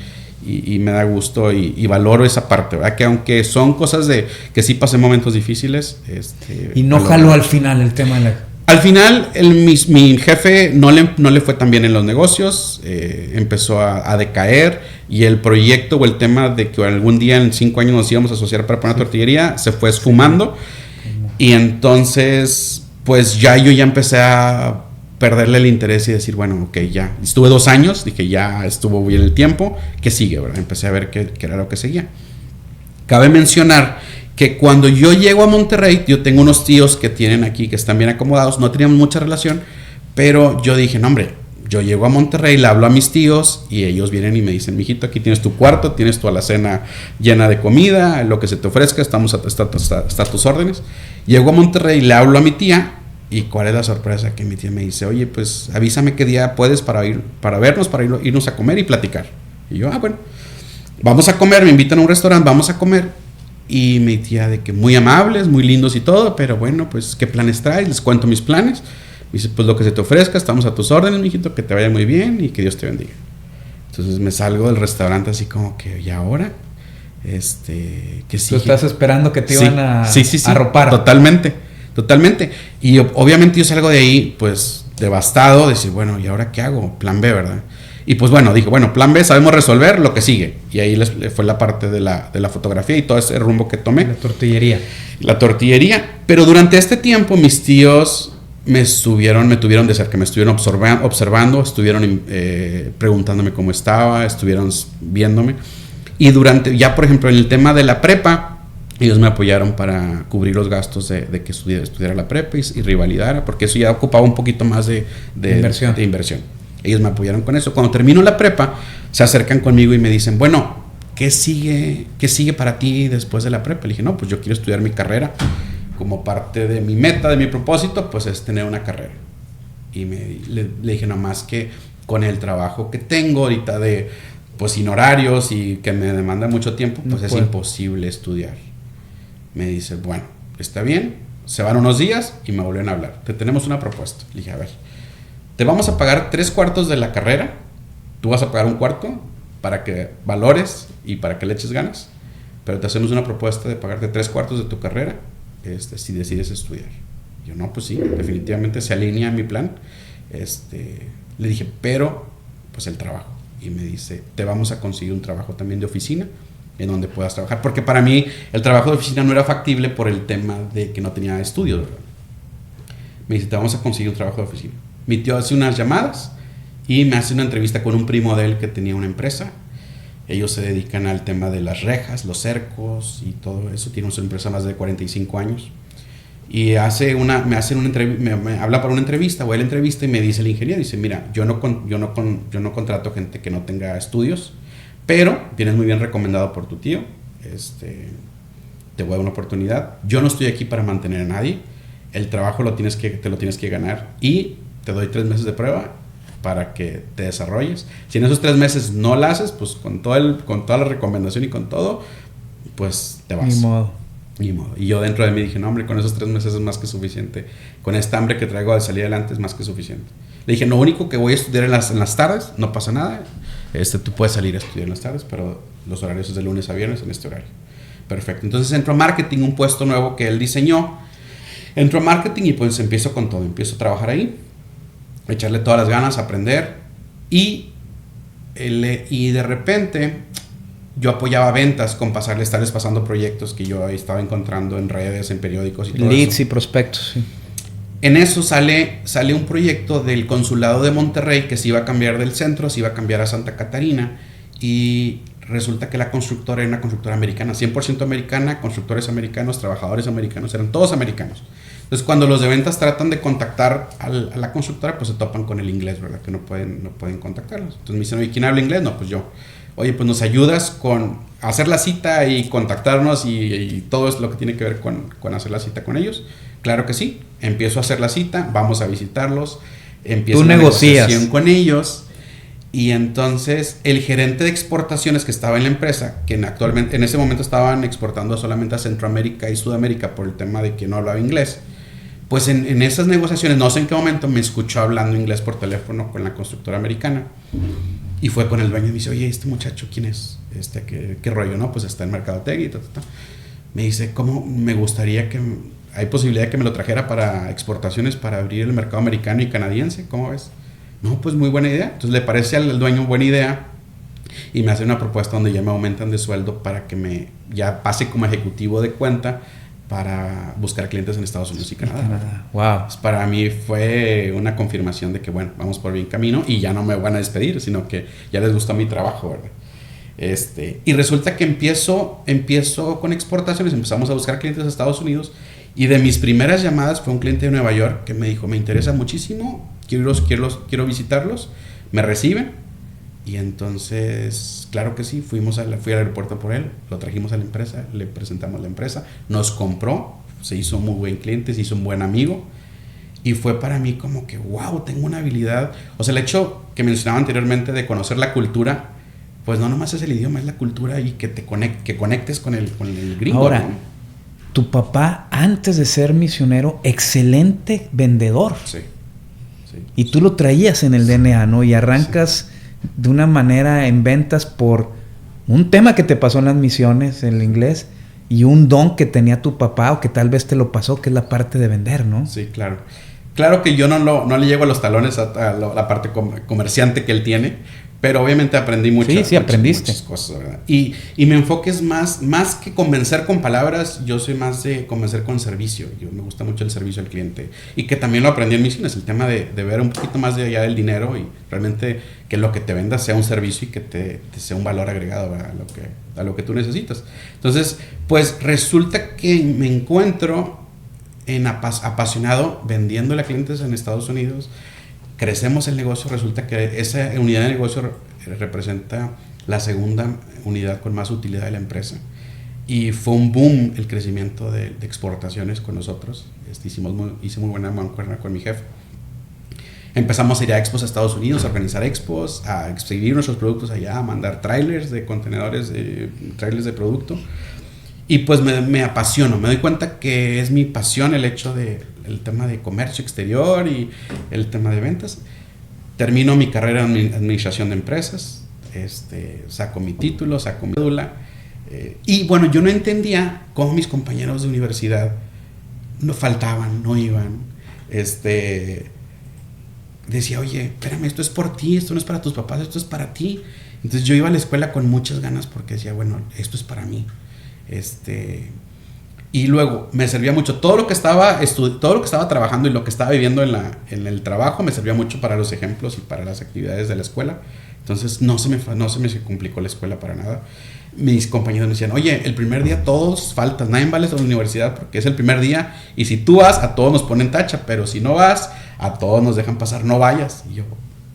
y me da gusto y valoro esa parte, ¿verdad? Que aunque son cosas que sí pasé momentos difíciles. Y no jaló al final el tema de la... Al final, mi jefe no le fue tan bien en los negocios, empezó a decaer y el proyecto o el tema de que algún día en 5 años nos íbamos a asociar para poner una tortillería se fue esfumando y entonces pues yo ya empecé a perderle el interés y decir, bueno, ok, ya, estuve 2 años, dije ya estuvo bien el tiempo, ¿qué sigue? ¿Verdad? Empecé a ver qué era lo que seguía. Cabe mencionar que cuando yo llego a Monterrey, yo tengo unos tíos que tienen aquí, que están bien acomodados, no teníamos mucha relación, pero yo dije, no hombre, yo llego a Monterrey, le hablo a mis tíos y ellos vienen y me dicen, mijito, aquí tienes tu cuarto, tienes tu alacena llena de comida, lo que se te ofrezca, está a tus órdenes. Llego a Monterrey, le hablo a mi tía y ¿cuál es la sorpresa? Que mi tía me dice, oye, pues avísame qué día puedes para vernos, para irnos a comer y platicar. Y yo, bueno, vamos a comer, me invitan a un restaurante, vamos a comer. Y mi tía de que muy amables, muy lindos y todo, pero bueno, pues ¿qué planes traes? Les cuento mis planes. Me dice, pues lo que se te ofrezca, estamos a tus órdenes, mijito, que te vaya muy bien y que Dios te bendiga. Entonces me salgo del restaurante así como que, ¿y ahora? Que sí. Tú estás esperando que te iban a arropar. Totalmente. Y obviamente yo salgo de ahí, pues, devastado, decir, bueno, ¿y ahora qué hago? Plan B, ¿verdad? Y pues bueno, dije, bueno, plan B, sabemos resolver lo que sigue. Y ahí fue la parte de la fotografía y todo ese rumbo que tomé. La tortillería. Pero durante este tiempo mis tíos me tuvieron de cerca, me estuvieron observando, estuvieron preguntándome cómo estaba, estuvieron viéndome. Y ya por ejemplo en el tema de la prepa, ellos me apoyaron para cubrir los gastos de que estudiara la prepa y rivalidara, porque eso ya ocupaba un poquito más de inversión. Ellos me apoyaron con eso. Cuando termino la prepa, se acercan conmigo y me dicen, bueno, ¿qué sigue para ti después de la prepa? Le dije, no, pues yo quiero estudiar mi carrera. Como parte de mi meta, de mi propósito, pues es tener una carrera. Y le dije, nomás que con el trabajo que tengo ahorita pues sin horarios y que me demanda mucho tiempo, pues es imposible estudiar. Me dice, bueno, está bien. Se van unos días y me vuelven a hablar. Te tenemos una propuesta. Le dije, a ver. Te vamos a pagar 3/4 de la carrera, tú vas a pagar 1/4 para que valores y para que le eches ganas, pero te hacemos una propuesta de pagarte 3/4 de tu carrera si decides estudiar. Yo, no, pues sí, definitivamente se alinea a mi plan. Le dije, pero pues el trabajo. Y me dice, te vamos a conseguir un trabajo también de oficina en donde puedas trabajar, porque para mí el trabajo de oficina no era factible por el tema de que no tenía estudios, ¿verdad? Me dice, te vamos a conseguir un trabajo de oficina. Mi tío hace unas llamadas y me hace una entrevista con un primo de él que tenía una empresa. Ellos se dedican al tema de las rejas, los cercos y todo eso. Tienen una empresa más de 45 años. Y me habla para una entrevista, voy a la entrevista y me dice el ingeniero, dice, mira, yo no contrato gente que no tenga estudios, pero vienes muy bien recomendado por tu tío, te voy a dar una oportunidad. Yo no estoy aquí para mantener a nadie, el trabajo te lo tienes que ganar y te doy 3 meses de prueba para que te desarrolles. Si en esos 3 meses no la haces, pues con toda la recomendación y con todo, pues te vas. Ni modo. Y yo dentro de mí dije, no hombre, con esos 3 meses es más que suficiente. Con esta hambre que traigo de salir adelante es más que suficiente. Le dije, lo único que voy a estudiar en las tardes, no pasa nada. Tú puedes salir a estudiar en las tardes, pero los horarios es de lunes a viernes en este horario. Perfecto. Entonces entro a marketing, un puesto nuevo que él diseñó. Entro a marketing y pues empiezo con todo. Empiezo a trabajar ahí, echarle todas las ganas, aprender. Y de repente yo apoyaba ventas con estarles pasando proyectos que yo estaba encontrando en redes, en periódicos y todo Leads eso. Y prospectos, sí. En eso sale un proyecto del consulado de Monterrey que se iba a cambiar del centro, se iba a cambiar a Santa Catarina y resulta que la constructora era una constructora americana, 100% americana, constructores americanos, trabajadores americanos, eran todos americanos. Entonces cuando los de ventas tratan de contactar a la constructora, pues se topan con el inglés, ¿verdad? Que no pueden contactarlos. Entonces me dicen, oye, ¿quién habla inglés? No, pues yo. Oye, pues nos ayudas con hacer la cita y contactarnos y todo es lo que tiene que ver con hacer la cita con ellos. Claro que sí. Empiezo a hacer la cita, vamos a visitarlos, empiezo una negociación con ellos y entonces el gerente de exportaciones que estaba en la empresa, que actualmente en ese momento estaban exportando solamente a Centroamérica y Sudamérica por el tema de que no hablaba inglés, pues en esas negociaciones, no sé en qué momento, me escuchó hablando inglés por teléfono con la constructora americana y fue con el dueño y me dice, oye, este muchacho, ¿quién es? ¿Qué rollo? No, pues está en Mercadotecnia y ta. Me dice, ¿cómo me gustaría que hay posibilidad de que me lo trajera para exportaciones, para abrir el mercado americano y canadiense, ¿cómo ves? No, pues muy buena idea. Entonces le parece al dueño buena idea y me hace una propuesta donde ya me aumentan de sueldo para que me ya pase como ejecutivo de cuenta para buscar clientes en Estados Unidos y Canadá. Wow. Pues para mí fue una confirmación de que, bueno, vamos por bien camino y ya no me van a despedir, sino que ya les gustó mi trabajo, ¿verdad? Y resulta que empiezo con exportaciones, empezamos a buscar clientes a Estados Unidos y de mis primeras llamadas fue un cliente de Nueva York que me dijo, me interesa muchísimo, quiero visitarlos, me reciben. Y entonces, claro que sí, fui al aeropuerto por él, lo trajimos a la empresa, le presentamos la empresa, nos compró, se hizo muy buen cliente, se hizo un buen amigo. Y fue para mí como que, wow, tengo una habilidad. O sea, el hecho que mencionaba anteriormente de conocer la cultura, pues no nomás es el idioma, es la cultura y que que conectes con el gringo. Ahora, ¿no? Tu papá, antes de ser misionero, excelente vendedor. Sí. Y tú lo traías en el DNA, ¿no? Y arrancas de una manera en ventas por un tema que te pasó en las misiones, el inglés, y un don que tenía tu papá o que tal vez te lo pasó, que es la parte de vender, ¿no? Sí, claro. Claro que yo no le llego a los talones a la parte comerciante que él tiene, pero obviamente aprendí aprendiste. Muchas cosas, ¿verdad? Y mi enfoque es más que convencer con palabras, yo soy más de convencer con servicio. Yo me gusta mucho el servicio al cliente y que también lo aprendí en misiones, el tema de ver un poquito más de allá del dinero y realmente que lo que te venda sea un servicio y que te sea un valor agregado a lo que tú necesitas. Entonces, pues resulta que me encuentro apasionado vendiéndole a clientes en Estados Unidos. Crecemos el negocio, resulta que esa unidad de negocio representa la segunda unidad con más utilidad de la empresa. Y fue un boom el crecimiento de exportaciones con nosotros. Hice muy buena mancuerna con mi jefe. Empezamos a ir a expos a Estados Unidos, a organizar expos, a exhibir nuestros productos allá, a mandar trailers de contenedores, trailers de producto. Y pues me apasiono, me doy cuenta que es mi pasión el tema de comercio exterior y el tema de ventas. Termino mi carrera en administración de empresas, saco mi título, saco mi cédula. Y bueno, yo no entendía cómo mis compañeros de universidad no faltaban, no iban. Decía, oye, espérame, esto es por ti, esto no es para tus papás, esto es para ti. Entonces yo iba a la escuela con muchas ganas porque decía, bueno, esto es para mí. Y luego me servía mucho todo lo que estaba trabajando y lo que estaba viviendo en el trabajo, me servía mucho para los ejemplos y para las actividades de la escuela. Entonces no se me complicó la escuela para nada. Mis compañeros me decían, oye, el primer día todos faltan, nadie va a la universidad porque es el primer día y si tú vas, a todos nos ponen tacha, pero si no vas, a todos nos dejan pasar, no vayas. Y yo,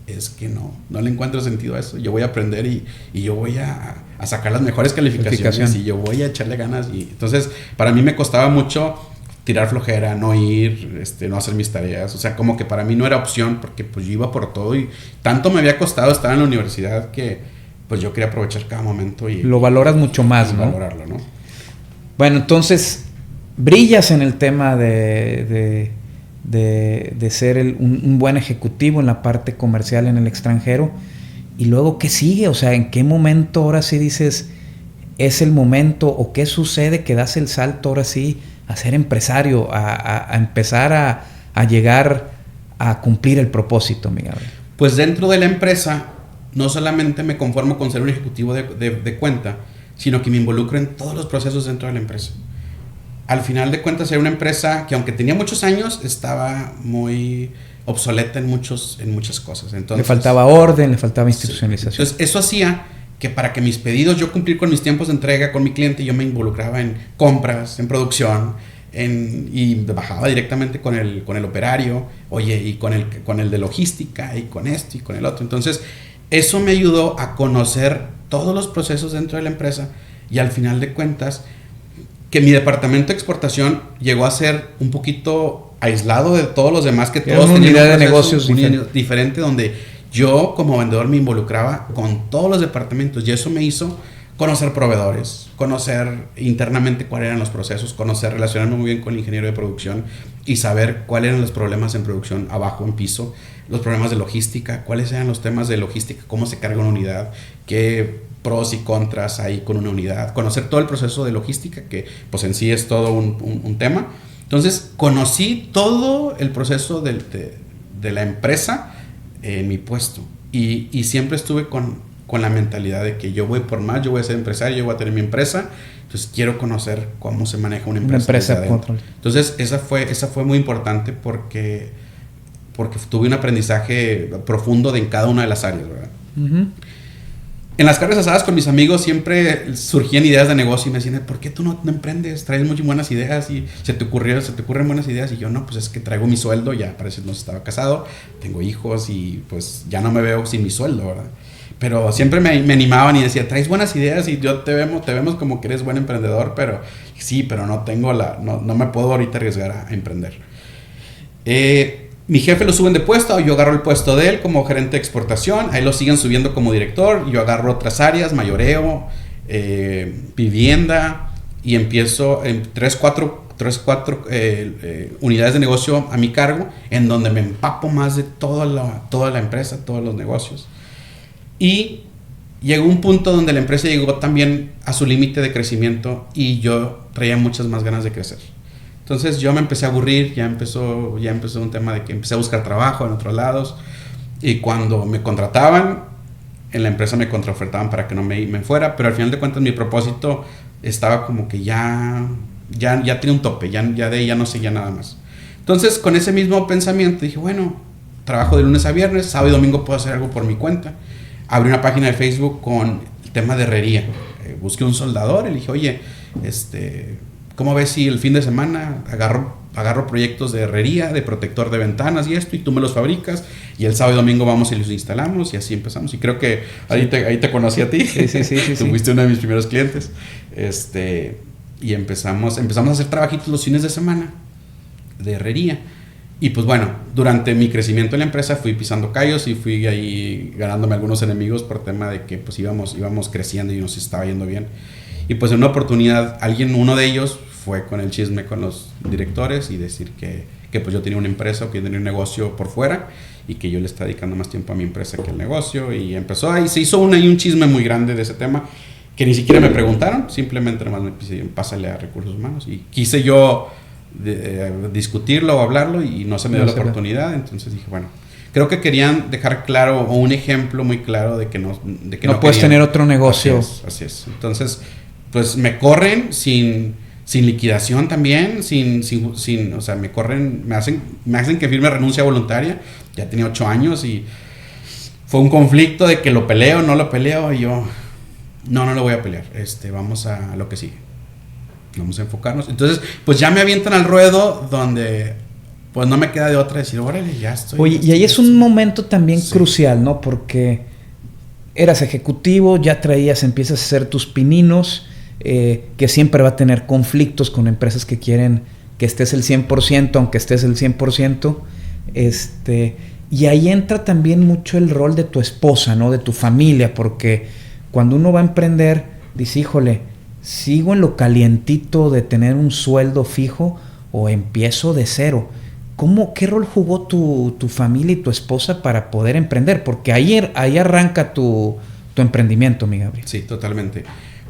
es que no le encuentro sentido a eso. Yo voy a aprender y yo voy a sacar las mejores calificaciones y yo voy a echarle ganas. Y entonces, para mí me costaba mucho tirar flojera, no ir, no hacer mis tareas. O sea, como que para mí no era opción porque pues yo iba por todo y tanto me había costado estar en la universidad que pues yo quería aprovechar cada momento y lo valoras mucho más, ¿no? Valorarlo, ¿no? Bueno, entonces brillas en el tema de ser un buen ejecutivo en la parte comercial en el extranjero. Y luego, ¿qué sigue? O sea, ¿en qué momento ahora sí dices es el momento o qué sucede que das el salto ahora sí a ser empresario, a empezar a llegar a cumplir el propósito, Miguel? Pues dentro de la empresa no solamente me conformo con ser un ejecutivo de cuenta, sino que me involucro en todos los procesos dentro de la empresa. Al final de cuentas era una empresa que aunque tenía muchos años estaba muy obsoleta en muchas cosas. Entonces, le faltaba orden, le faltaba institucionalización. Sí. Entonces eso hacía que para que mis pedidos, yo cumplir con mis tiempos de entrega con mi cliente, yo me involucraba en compras, en producción, y bajaba directamente con el operario, oye, y con el de logística, y con esto y con el otro. Entonces eso me ayudó a conocer todos los procesos dentro de la empresa y al final de cuentas que mi departamento de exportación llegó a ser un poquito aislado de todos los demás, que todos tenían una unidad de negocios diferente, donde yo como vendedor me involucraba con todos los departamentos y eso me hizo conocer proveedores, conocer internamente cuáles eran los procesos, relacionarme muy bien con el ingeniero de producción y saber cuáles eran los problemas en producción abajo, en piso, los problemas de logística, cuáles eran los temas de logística, cómo se carga una unidad, qué pros y contras hay con una unidad, conocer todo el proceso de logística, que pues en sí es todo un tema. Entonces conocí todo el proceso de la empresa en mi puesto y siempre estuve con la mentalidad de que yo voy por más, yo voy a ser empresario, yo voy a tener mi empresa, entonces quiero conocer cómo se maneja una empresa de control. Entonces esa fue muy importante porque tuve un aprendizaje profundo en cada una de las áreas, ¿verdad? Uh-huh. En las carnes asadas con mis amigos siempre surgían ideas de negocio y me decían, ¿por qué tú no emprendes? Traes muy buenas ideas y se te ocurren buenas ideas. Y yo, no, pues es que traigo mi sueldo, ya parece que no estaba casado, tengo hijos y pues ya no me veo sin mi sueldo, ¿verdad? Pero siempre me animaban y decía, traes buenas ideas y yo te vemos como que eres buen emprendedor, pero sí, pero no me puedo ahorita arriesgar a emprender. Mi jefe lo suben de puesto, yo agarro el puesto de él como gerente de exportación, ahí lo siguen subiendo como director, yo agarro otras áreas, mayoreo, vivienda, y empiezo en 3-4 unidades de negocio a mi cargo, en donde me empapo más de toda la empresa, todos los negocios. Y llegó un punto donde la empresa llegó también a su límite de crecimiento y yo traía muchas más ganas de crecer. Entonces yo me empecé a aburrir, ya empezó un tema de que empecé a buscar trabajo en otros lados, y cuando me contrataban, en la empresa me contraofertaban para que no me fuera, pero al final de cuentas mi propósito estaba como que ya tenía un tope, ya de ahí ya no seguía nada más. Entonces con ese mismo pensamiento dije, bueno, trabajo de lunes a viernes, sábado y domingo puedo hacer algo por mi cuenta. Abrí una página de Facebook con el tema de herrería, busqué un soldador y le dije, oye, ¿cómo ves si el fin de semana agarro proyectos de herrería, de protector de ventanas y esto, y tú me los fabricas, y el sábado y domingo vamos y los instalamos, y así empezamos? Y creo que ahí te conocí a ti. Sí. Tú fuiste uno de mis primeros clientes. Y empezamos a hacer trabajitos los fines de semana de herrería. Y pues bueno, durante mi crecimiento en la empresa fui pisando callos y fui ahí ganándome algunos enemigos por tema de que pues íbamos creciendo y nos estaba yendo bien. Y pues en una oportunidad, uno de ellos fue con el chisme con los directores y decir que pues yo tenía una empresa, que yo tenía un negocio por fuera y que yo le estaba dedicando más tiempo a mi empresa que al negocio. Y empezó ahí, se hizo un chisme muy grande de ese tema que ni siquiera me preguntaron, simplemente nomás me pidieron, pásale a recursos humanos. Y quise yo discutirlo o hablarlo y no se me dio la oportunidad. Entonces dije, bueno, creo que querían dejar claro, o un ejemplo muy claro de que no puedes tener otro negocio. Así es. Entonces pues me corren sin liquidación también, o sea, me corren, me hacen que firme renuncia voluntaria. Ya tenía 8 años y fue un conflicto de que lo peleo, no lo peleo, y yo no lo voy a pelear, vamos a lo que sigue, vamos a enfocarnos. Entonces pues ya me avientan al ruedo donde pues no me queda de otra decir, órale, ya estoy. Oye, y ahí es un momento también crucial, ¿no? Porque eras ejecutivo, ya empiezas a hacer tus pininos, que siempre va a tener conflictos con empresas que quieren que estés el 100%, aunque estés el 100%. Y ahí entra también mucho el rol de tu esposa, ¿no? De tu familia, porque cuando uno va a emprender, dice, híjole, ¿sigo en lo calientito de tener un sueldo fijo o empiezo de cero? ¿Qué rol jugó tu familia y tu esposa para poder emprender? Porque ahí arranca tu emprendimiento, mi Gabriel. Sí, totalmente.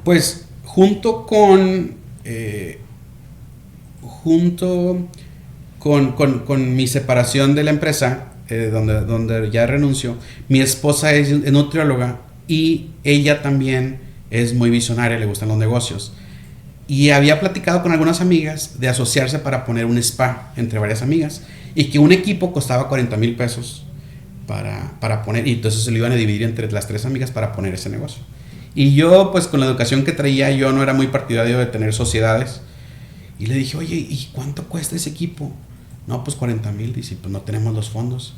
Pues junto con mi separación de la empresa, donde ya renuncio, mi esposa es nutrióloga y ella también es muy visionaria, le gustan los negocios. Y había platicado con algunas amigas de asociarse para poner un spa entre varias amigas, y que un equipo costaba 40,000 pesos para poner, y entonces se lo iban a dividir entre las 3 amigas para poner ese negocio. Y yo, pues con la educación que traía, yo no era muy partidario de tener sociedades. Y le dije, oye, ¿y cuánto cuesta ese equipo? No, pues 40,000. Dice, pues no tenemos los fondos.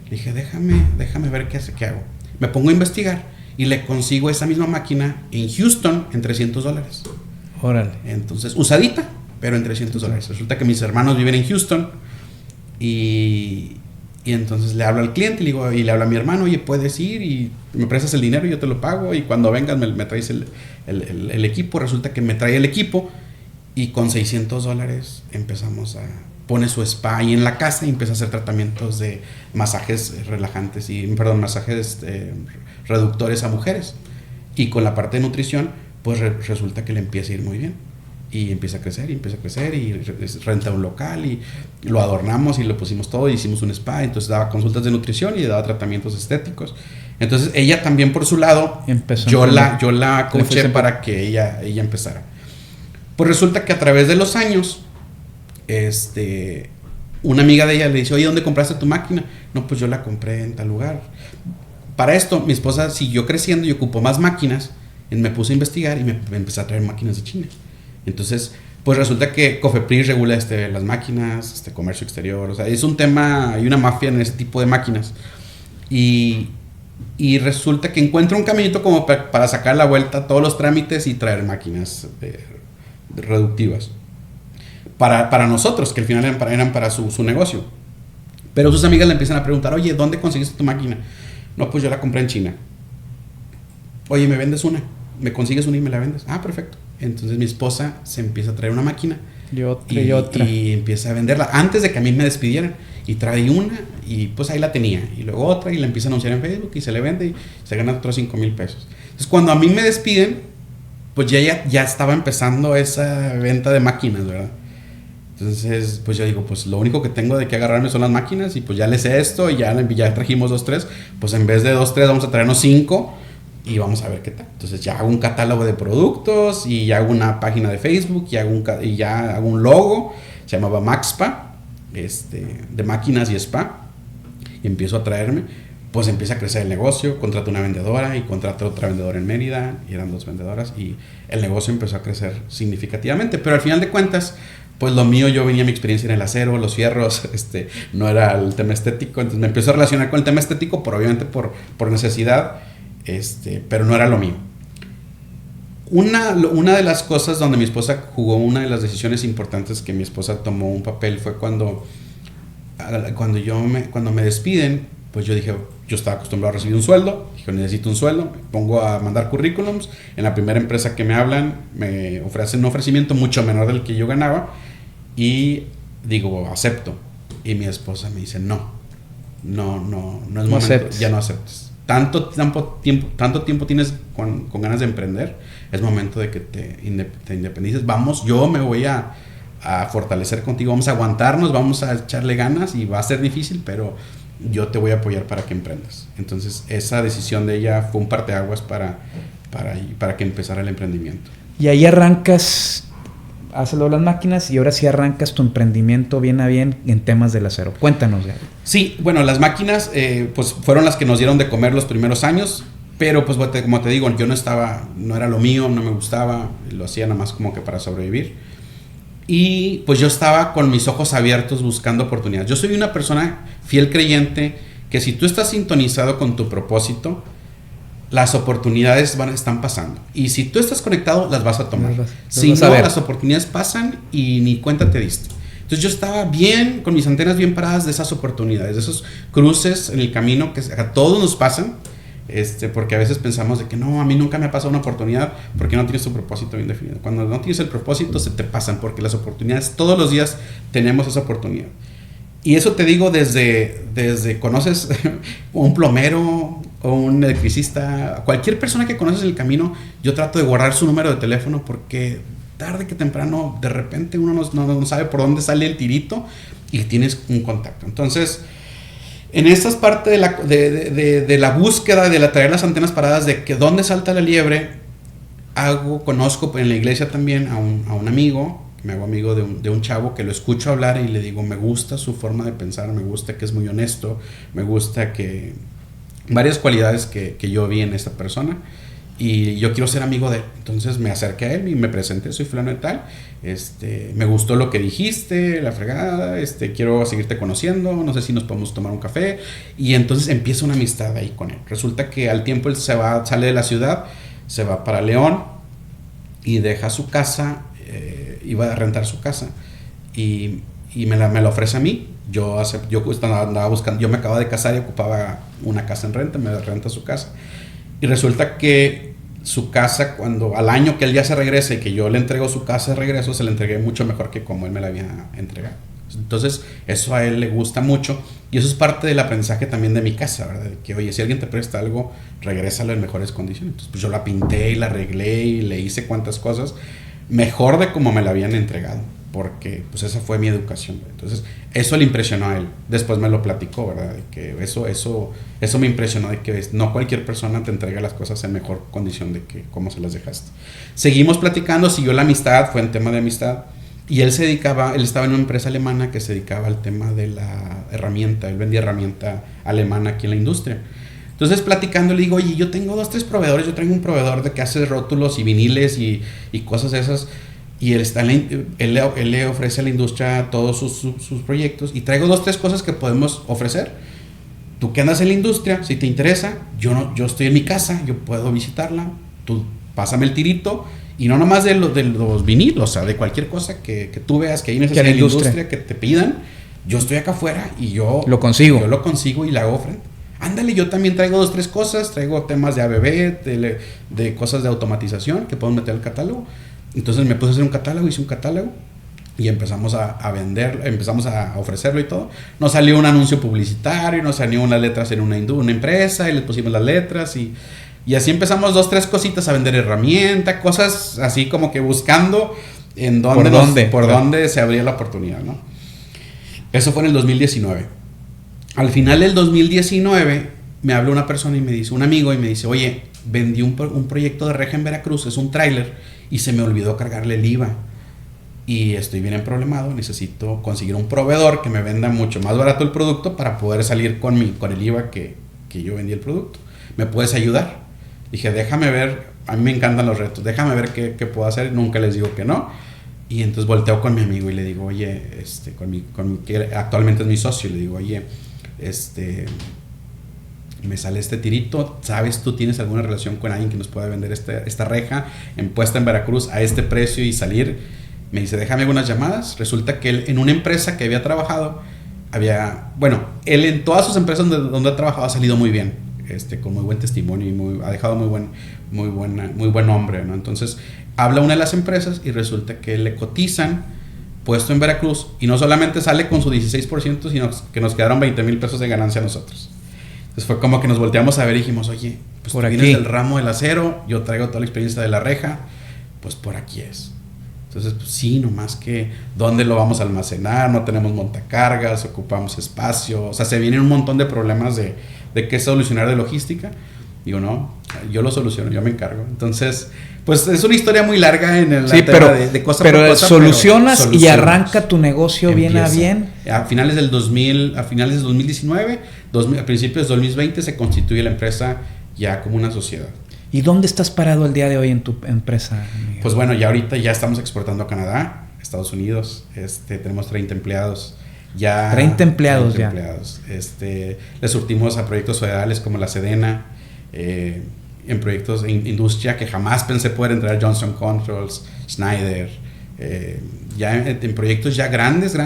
Le dije, déjame ver qué hago. Me pongo a investigar y le consigo esa misma máquina en Houston en $300. Órale. Entonces, usadita, pero en $300. Resulta que mis hermanos viven en Houston y entonces le hablo al cliente y le hablo a mi hermano, oye, puedes ir y me prestas el dinero y yo te lo pago, y cuando vengas me traes el equipo. Resulta que me trae el equipo y con $600 pone su spa ahí en la casa y empieza a hacer tratamientos de masajes relajantes masajes reductores a mujeres, y con la parte de nutrición pues resulta que le empieza a ir muy bien. Y empieza a crecer y renta un local y lo adornamos y lo pusimos todo y hicimos un spa. Entonces daba consultas de nutrición y daba tratamientos estéticos. Entonces ella también por su lado, yo la coaché para que ella empezara. Pues resulta que a través de los años, una amiga de ella le dice, oye, ¿dónde compraste tu máquina? No, pues yo la compré en tal lugar. Para esto, mi esposa siguió creciendo y ocupó más máquinas. Y me puse a investigar y me empecé a traer máquinas de China. Entonces, pues resulta que Cofepris regula las máquinas, comercio exterior. O sea, es un tema, hay una mafia en ese tipo de máquinas. Y resulta que encuentro un caminito como para sacar la vuelta a todos los trámites y traer máquinas reductivas. Para nosotros, que al final eran para su negocio. Pero sus amigas le empiezan a preguntar, oye, ¿dónde conseguiste tu máquina? No, pues yo la compré en China. Oye, ¿me vendes una? ¿Me consigues una y me la vendes? Ah, perfecto. Entonces mi esposa se empieza a traer una máquina. Y otra. Y empieza a venderla antes de que a mí me despidieran. Y trae una y pues ahí la tenía. Y luego otra y la empieza a anunciar en Facebook y se le vende y se gana otros 5,000 pesos. Entonces cuando a mí me despiden, pues ya estaba empezando esa venta de máquinas, ¿verdad? Entonces, pues yo digo, pues lo único que tengo de que agarrarme son las máquinas y pues ya le sé esto y ya trajimos 2, 3. Pues en vez de 2, 3 vamos a traernos 5 y vamos a ver qué tal. Entonces ya hago un catálogo de productos y ya hago una página de Facebook y ya hago un logo, se llamaba Maxpa, de máquinas y spa, y empiezo a traerme, pues empieza a crecer el negocio, contrato una vendedora y contrato otra vendedora en Mérida, y eran 2 vendedoras, y el negocio empezó a crecer significativamente, pero al final de cuentas, pues lo mío, yo venía mi experiencia en el acero, los fierros, no era el tema estético, entonces me empiezo a relacionar con el tema estético, obviamente por necesidad, pero no era lo mío. Una de las cosas donde mi esposa jugó una de las decisiones importantes que mi esposa tomó un papel fue cuando me despiden, pues yo dije, yo estaba acostumbrado a recibir un sueldo, dije, necesito un sueldo, me pongo a mandar currículums, en la primera empresa que me hablan me ofrecen un ofrecimiento mucho menor del que yo ganaba y digo, acepto, y mi esposa me dice, no es momento, aceptes. Ya no aceptes. Tanto tiempo tienes con ganas de emprender, es momento de que te independices. Vamos, yo me voy a fortalecer contigo, vamos a aguantarnos, vamos a echarle ganas y va a ser difícil, pero yo te voy a apoyar para que emprendas. Entonces esa decisión de ella fue un parteaguas para que empezara el emprendimiento. Y ahí arrancas, hazlo las máquinas y ahora sí arrancas tu emprendimiento bien a bien en temas del acero. Cuéntanos, Gary. Sí, bueno, las máquinas pues fueron las que nos dieron de comer los primeros años, pero pues como te digo, yo no era lo mío, no me gustaba, lo hacía nada más como que para sobrevivir. Y pues yo estaba con mis ojos abiertos buscando oportunidades. Yo soy una persona fiel creyente que si tú estás sintonizado con tu propósito, las oportunidades están pasando. Y si tú estás conectado, las vas a tomar. Si no, las oportunidades pasan y ni cuenta te diste. Entonces yo estaba bien, con mis antenas bien paradas de esas oportunidades, de esos cruces en el camino que a todos nos pasan. Porque a veces pensamos de que no, a mí nunca me ha pasado una oportunidad porque no tienes tu propósito bien definido. Cuando no tienes el propósito se te pasan porque las oportunidades, todos los días tenemos esa oportunidad. Y eso te digo desde conoces un plomero o un electricista, cualquier persona que conoces en el camino, yo trato de guardar su número de teléfono porque tarde que temprano de repente uno no sabe por dónde sale el tirito y tienes un contacto. Entonces, en estas partes de la búsqueda, de traer las antenas paradas, de que dónde salta la liebre, conozco en la iglesia también a un amigo, me hago amigo de un chavo que lo escucho hablar y le digo, me gusta su forma de pensar, me gusta que es muy honesto, me gusta que varias cualidades que yo vi en esta persona y yo quiero ser amigo de él. Entonces me acerqué a él y me presenté, soy fulano de tal, me gustó lo que dijiste, la fregada, quiero seguirte conociendo, no sé si nos podemos tomar un café, y entonces empieza una amistad ahí con él. Resulta que al tiempo él sale de la ciudad, se va para León y deja su casa, iba a rentar su casa y me la ofrece a mí. Yo andaba buscando, yo me acababa de casar y ocupaba una casa en renta, me renta su casa y resulta que su casa, cuando al año que él ya se regresa y que yo le entrego su casa de regreso, se la entregué mucho mejor que como él me la había entregado. Entonces eso a él le gusta mucho y eso es parte del aprendizaje también de mi casa, ¿verdad? De que oye, si alguien te presta algo, regrésalo en mejores condiciones. Entonces pues yo la pinté y la arreglé y le hice cuantas cosas mejor de como me la habían entregado, porque pues esa fue mi educación. Entonces eso le impresionó a él. Después me lo platicó, ¿verdad? De que eso me impresionó, de que no cualquier persona te entrega las cosas en mejor condición de que cómo se las dejaste. Seguimos platicando, siguió la amistad, fue en tema de amistad. Y él estaba en una empresa alemana que se dedicaba al tema de la herramienta. Él vendía herramienta alemana aquí en la industria. Entonces, platicando, le digo, oye, yo tengo 2, 3 proveedores. Yo tengo un proveedor de que hace rótulos y viniles y cosas esas. Y él le ofrece a la industria todos sus proyectos. Y traigo 2, 3 cosas que podemos ofrecer. Tú que andas en la industria, si te interesa, yo estoy en mi casa, yo puedo visitarla. Tú pásame el tirito. Y no nomás de los vinilos, o sea, de cualquier cosa que tú veas que hay necesidad en la industria que te pidan. Yo estoy acá afuera y yo lo consigo. Yo lo consigo y la hago frente. Ándale, yo también traigo 2, 3 cosas. Traigo temas de ABB, de cosas de automatización que puedo meter al catálogo. Entonces me puse a hacer un catálogo, hice un catálogo. Y empezamos a vender, empezamos a ofrecerlo y todo. Nos salió un anuncio publicitario, nos salió unas letras en una empresa y les pusimos las letras y así empezamos 2, 3 cositas a vender herramienta, cosas así como que buscando en dónde por dónde se abría la oportunidad, ¿no? Eso fue en el 2019. Al final del 2019 me habló una persona y me dice, un amigo, y me dice, oye, vendí un proyecto de reja en Veracruz, es un tráiler y se me olvidó cargarle el IVA. Y estoy bien emproblemado, necesito conseguir un proveedor que me venda mucho más barato el producto para poder salir con el IVA que yo vendí el producto. ¿Me puedes ayudar? Dije, déjame ver, a mí me encantan los retos, déjame ver qué puedo hacer. Nunca les digo que no. Y entonces volteo con mi amigo y le digo, oye, que actualmente es mi socio, le digo, oye, me sale este tirito, ¿sabes? ¿Tú tienes alguna relación con alguien que nos pueda vender esta reja puesta en Veracruz a este precio y salir? Me dice, déjame algunas llamadas. Resulta que él en una empresa que había trabajado, él en todas sus empresas donde ha trabajado ha salido muy bien, con muy buen testimonio y ha dejado muy buen nombre, ¿no? Entonces habla una de las empresas y resulta que le cotizan puesto en Veracruz y no solamente sale con su 16%, sino que nos quedaron 20,000 pesos de ganancia a nosotros. Entonces fue como que nos volteamos a ver y dijimos, oye, pues tú vienes del ramo del acero, yo traigo toda la experiencia de la reja, pues por aquí es. Entonces, pues sí, nomás que ¿dónde lo vamos a almacenar? No tenemos montacargas, ocupamos espacio, o sea, se vienen un montón de problemas de qué solucionar de logística. Digo, no, yo lo soluciono, yo me encargo. Entonces, pues es una historia muy larga en el tema de cosa por cosa. Solucionas y arranca tu negocio bien a bien. A finales del 2019, a principios del 2020 se constituye la empresa ya como una sociedad. ¿Y dónde estás parado el día de hoy en tu empresa, Miguel? Pues bueno, ya ahorita ya estamos exportando a Canadá, Estados Unidos, tenemos 30 empleados. 30 empleados. Les surtimos a proyectos federales como la Sedena, en proyectos de industria que jamás pensé poder entrar, Johnson Controls, Schneider, ya en proyectos ya grandes,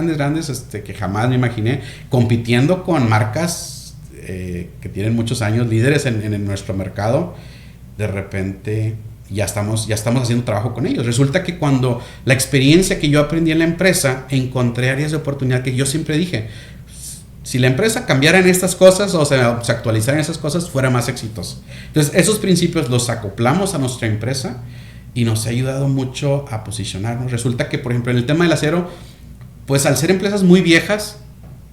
que jamás me imaginé, compitiendo con marcas que tienen muchos años, líderes en nuestro mercado. De repente ya estamos haciendo trabajo con ellos. Resulta que cuando la experiencia que yo aprendí en la empresa, encontré áreas de oportunidad que yo siempre dije, si la empresa cambiara en estas cosas o se actualizara en esas cosas, fuera más exitosa. Entonces esos principios los acoplamos a nuestra empresa y nos ha ayudado mucho a posicionarnos. Resulta que, por ejemplo, en el tema del acero, pues al ser empresas muy viejas,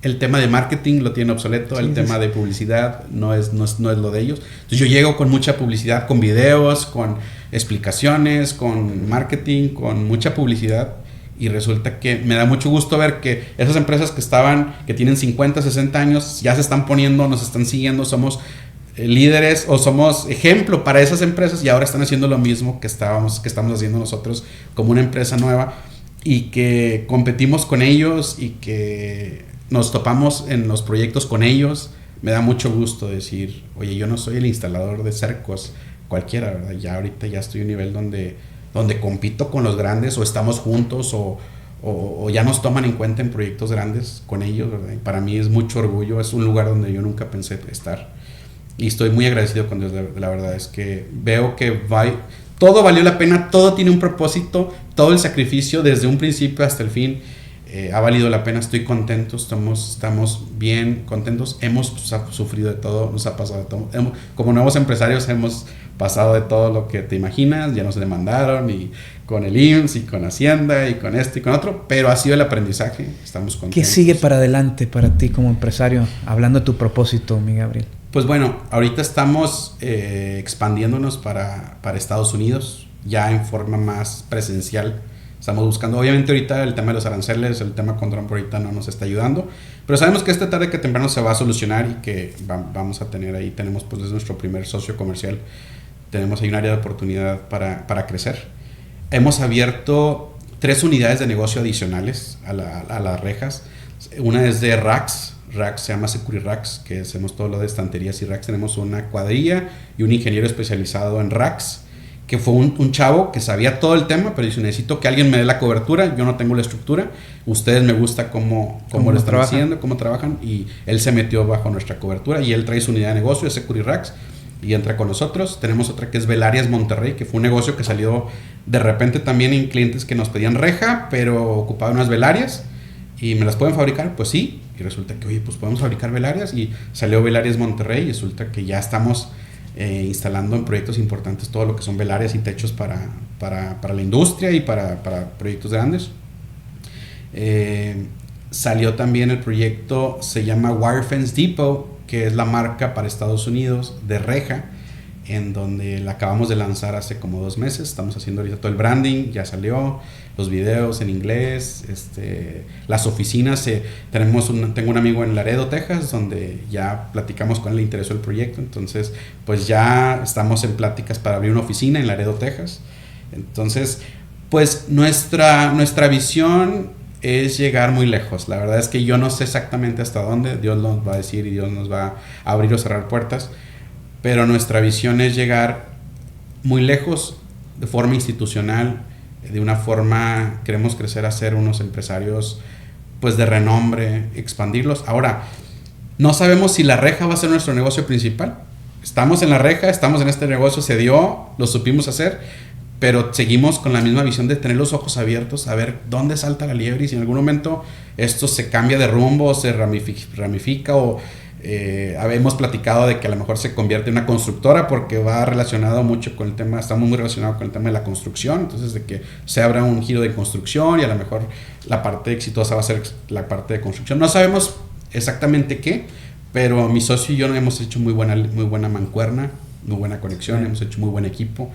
el tema de marketing lo tiene obsoleto, el tema de publicidad no es lo de ellos. Entonces yo llego con mucha publicidad, con videos, con explicaciones, con marketing, con mucha publicidad, y resulta que me da mucho gusto ver que esas empresas que tienen 50, 60 años, ya se están poniendo, nos están siguiendo, somos líderes o somos ejemplo para esas empresas y ahora están haciendo lo mismo que estamos haciendo nosotros como una empresa nueva, y que competimos con ellos y que nos topamos en los proyectos con ellos. Me da mucho gusto decir, oye, yo no soy el instalador de cercos cualquiera, ¿verdad? Ya ahorita ya estoy a un nivel donde compito con los grandes, o estamos juntos, o ya nos toman en cuenta en proyectos grandes con ellos, ¿verdad? Y para mí es mucho orgullo, es un lugar donde yo nunca pensé estar. Y estoy muy agradecido con Dios, la verdad es que veo que todo valió la pena, todo tiene un propósito, todo el sacrificio desde un principio hasta el fin. Ha valido la pena, estoy contento, estamos bien contentos, hemos sufrido de todo, nos ha pasado de todo. Como nuevos empresarios hemos pasado de todo lo que te imaginas, ya nos demandaron y con el IMSS y con Hacienda y con esto y con otro, pero ha sido el aprendizaje, estamos contentos. ¿Qué sigue para adelante para ti como empresario? Hablando de tu propósito, mi Gabriel. Pues bueno, ahorita estamos expandiéndonos para Estados Unidos, ya en forma más presencial. Estamos buscando, obviamente ahorita el tema de los aranceles, el tema con Trump ahorita no nos está ayudando, pero sabemos que esta tarde que temprano se va a solucionar y que vamos a tener ahí, tenemos pues es nuestro primer socio comercial, tenemos ahí un área de oportunidad para crecer. Hemos abierto 3 unidades de negocio adicionales a las rejas. Una es de racks se llama Security Racks, que hacemos todo lo de estanterías y racks. Tenemos una cuadrilla y un ingeniero especializado en racks, que fue un chavo que sabía todo el tema, pero dice, necesito que alguien me dé la cobertura, yo no tengo la estructura, ustedes me gusta cómo lo están haciendo, cómo trabajan, y él se metió bajo nuestra cobertura y él trae su unidad de negocio de Security Racks y entra con nosotros. Tenemos otra que es Velarias Monterrey, que fue un negocio que salió de repente también en clientes que nos pedían reja, pero ocupaban unas velarias y ¿me las pueden fabricar? Pues sí, y resulta que, oye, pues podemos fabricar velarias, y salió Velarias Monterrey y resulta que ya estamos instalando en proyectos importantes todo lo que son velarias y techos para la industria y para proyectos grandes. Salió también el proyecto, se llama Wirefence Depot, que es la marca para Estados Unidos de reja, en donde la acabamos de lanzar hace como 2 meses. Estamos haciendo ahorita todo el branding, ya salió, los videos en inglés, las oficinas. Tengo un amigo en Laredo, Texas, donde ya platicamos con él, le interesó el proyecto, entonces pues ya estamos en pláticas para abrir una oficina en Laredo, Texas. Entonces pues nuestra visión es llegar muy lejos. La verdad es que yo no sé exactamente hasta dónde, Dios nos va a decir y Dios nos va a abrir o cerrar puertas, pero nuestra visión es llegar muy lejos de forma institucional, de una forma, queremos crecer a ser unos empresarios pues de renombre, expandirlos. Ahora, no sabemos si la reja va a ser nuestro negocio principal. Estamos en la reja, estamos en este negocio, se dio, lo supimos hacer, pero seguimos con la misma visión de tener los ojos abiertos a ver dónde salta la liebre y si en algún momento esto se cambia de rumbo, se ramifica o hemos platicado de que a lo mejor se convierte en una constructora, porque va relacionado mucho con el tema, estamos muy relacionados con el tema de la construcción, entonces de que se abra un giro de construcción y a lo mejor la parte exitosa va a ser la parte de construcción. No sabemos exactamente qué, pero mi socio y yo hemos hecho muy buena mancuerna, muy buena conexión, hemos hecho muy buen equipo.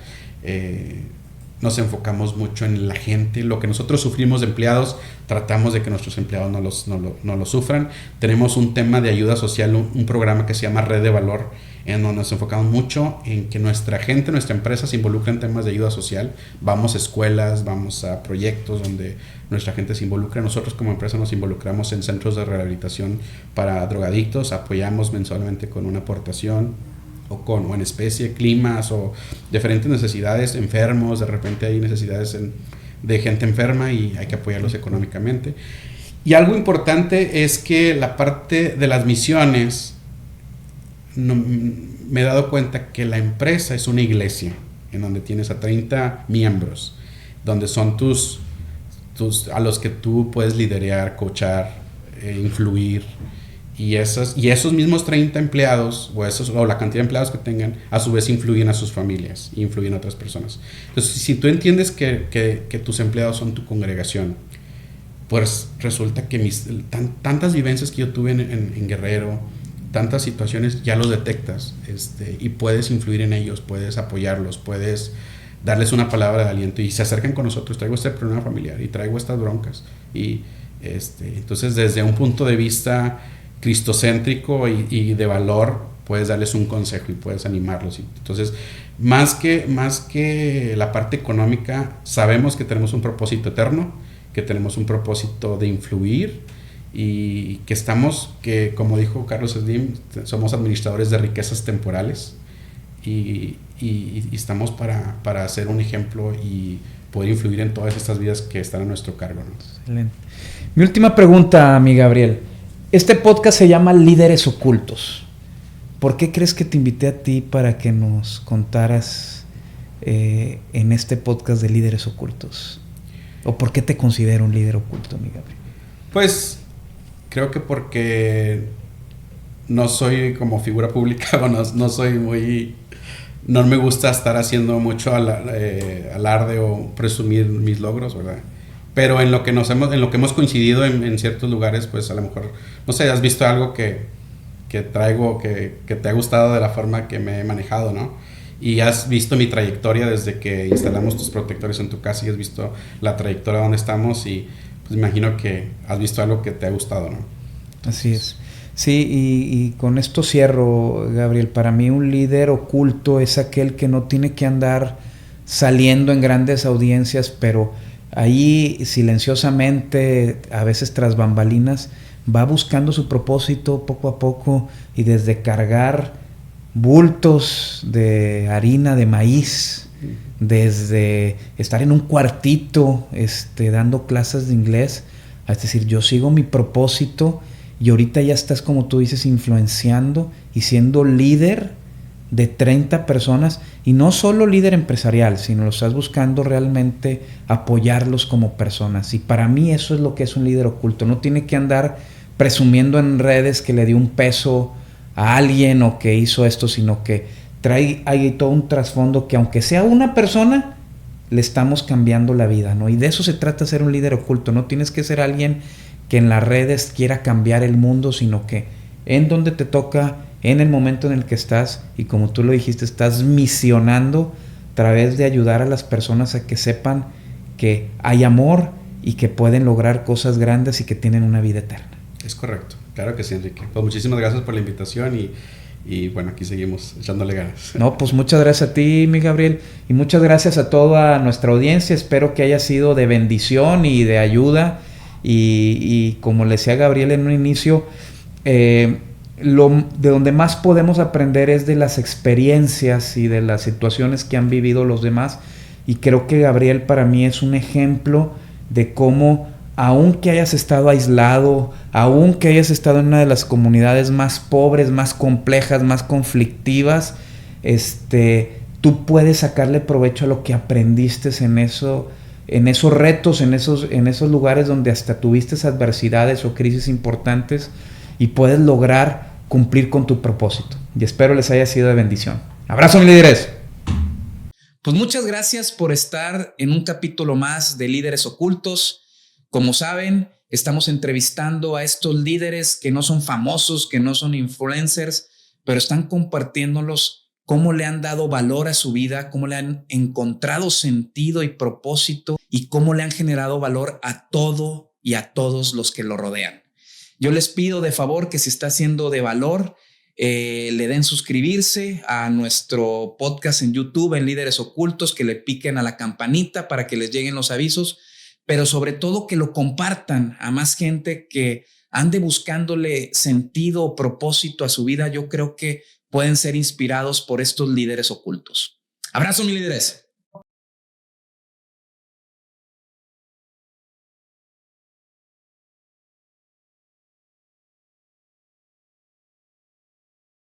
Nos enfocamos mucho en la gente, lo que nosotros sufrimos de empleados, tratamos de que nuestros empleados no lo sufran. Tenemos un tema de ayuda social, un programa que se llama Red de Valor, en donde nos enfocamos mucho en que nuestra gente, nuestra empresa se involucre en temas de ayuda social. Vamos a escuelas, vamos a proyectos donde nuestra gente se involucra. Nosotros como empresa nos involucramos en centros de rehabilitación para drogadictos, apoyamos mensualmente con una aportación o en especie, climas o diferentes necesidades, enfermos, de repente hay necesidades de gente enferma y hay que apoyarlos económicamente. Y algo importante es que la parte de las misiones, me he dado cuenta que la empresa es una iglesia en donde tienes a 30 miembros, donde son a los que tú puedes liderar, coachar, influir. Y esos mismos 30 empleados o la cantidad de empleados que tengan, a su vez influyen a sus familias, influyen a otras personas. Entonces, si tú entiendes que tus empleados son tu congregación, pues resulta que tantas vivencias que yo tuve en Guerrero, tantas situaciones, ya los detectas, y puedes influir en ellos, puedes apoyarlos, puedes darles una palabra de aliento, y se acercan con nosotros, traigo este problema familiar y traigo estas broncas, y entonces desde un punto de vista cristocéntrico y de valor, puedes darles un consejo y puedes animarlos. Entonces, más que la parte económica, sabemos que tenemos un propósito eterno, que tenemos un propósito de influir, y que como dijo Carlos Slim, somos administradores de riquezas temporales, y estamos para hacer un ejemplo y poder influir en todas estas vidas que están a nuestro cargo, ¿no? Excelente. Mi última pregunta, mi Gabriel. Este podcast se llama Líderes Ocultos. ¿Por qué crees que te invité a ti para que nos contaras en este podcast de Líderes Ocultos? ¿O por qué te considero un líder oculto, mi Gabriel? Pues creo que porque no soy como figura pública o no soy muy... No me gusta estar haciendo mucho alarde o presumir mis logros, ¿verdad? Pero en lo que hemos coincidido en ciertos lugares, pues a lo mejor, no sé, has visto algo que traigo, que te ha gustado de la forma que me he manejado, ¿no? Y has visto mi trayectoria desde que instalamos tus protectores en tu casa y has visto la trayectoria donde estamos y pues imagino que has visto algo que te ha gustado, ¿no? Entonces, así es. Sí, y con esto cierro, Gabriel. Para mí un líder oculto es aquel que no tiene que andar saliendo en grandes audiencias, pero ahí silenciosamente, a veces tras bambalinas, va buscando su propósito poco a poco y desde cargar bultos de harina de maíz, desde estar en un cuartito dando clases de inglés, es decir, yo sigo mi propósito. Y ahorita ya estás, como tú dices, influenciando y siendo líder de 30 personas. Y no solo líder empresarial, sino lo estás buscando realmente apoyarlos como personas. Y para mí eso es lo que es un líder oculto. No tiene que andar presumiendo en redes que le dio un peso a alguien o que hizo esto, sino que trae ahí todo un trasfondo que aunque sea una persona, le estamos cambiando la vida, ¿no? Y de eso se trata ser un líder oculto. No tienes que ser alguien que en las redes quiera cambiar el mundo, sino que en donde te toca, en el momento en el que estás, y como tú lo dijiste, estás misionando a través de ayudar a las personas a que sepan que hay amor y que pueden lograr cosas grandes y que tienen una vida eterna. Es correcto, claro que sí, Enrique. Pues muchísimas gracias por la invitación y bueno, aquí seguimos echándole ganas. No, pues muchas gracias a ti, mi Gabriel, y muchas gracias a toda nuestra audiencia. Espero que haya sido de bendición y de ayuda. Y como le decía Gabriel en un inicio, de donde más podemos aprender es de las experiencias y de las situaciones que han vivido los demás. Y creo que Gabriel para mí es un ejemplo de cómo, aunque hayas estado aislado, aunque hayas estado en una de las comunidades más pobres, más complejas, más conflictivas, tú puedes sacarle provecho a lo que aprendiste en eso, en esos retos, en esos lugares donde hasta tuviste adversidades o crisis importantes, y puedes lograr cumplir con tu propósito. Y espero les haya sido de bendición. ¡Abrazo, mis líderes! Pues muchas gracias por estar en un capítulo más de Líderes Ocultos. Como saben, estamos entrevistando a estos líderes que no son famosos, que no son influencers, pero están compartiéndolos cómo le han dado valor a su vida, cómo le han encontrado sentido y propósito y cómo le han generado valor a todo y a todos los que lo rodean. Yo les pido de favor que si está siendo de valor, le den suscribirse a nuestro podcast en YouTube, en Líderes Ocultos, que le piquen a la campanita para que les lleguen los avisos, pero sobre todo que lo compartan a más gente que ande buscándole sentido o propósito a su vida. Yo creo que pueden ser inspirados por estos líderes ocultos. Abrazo, mis líderes.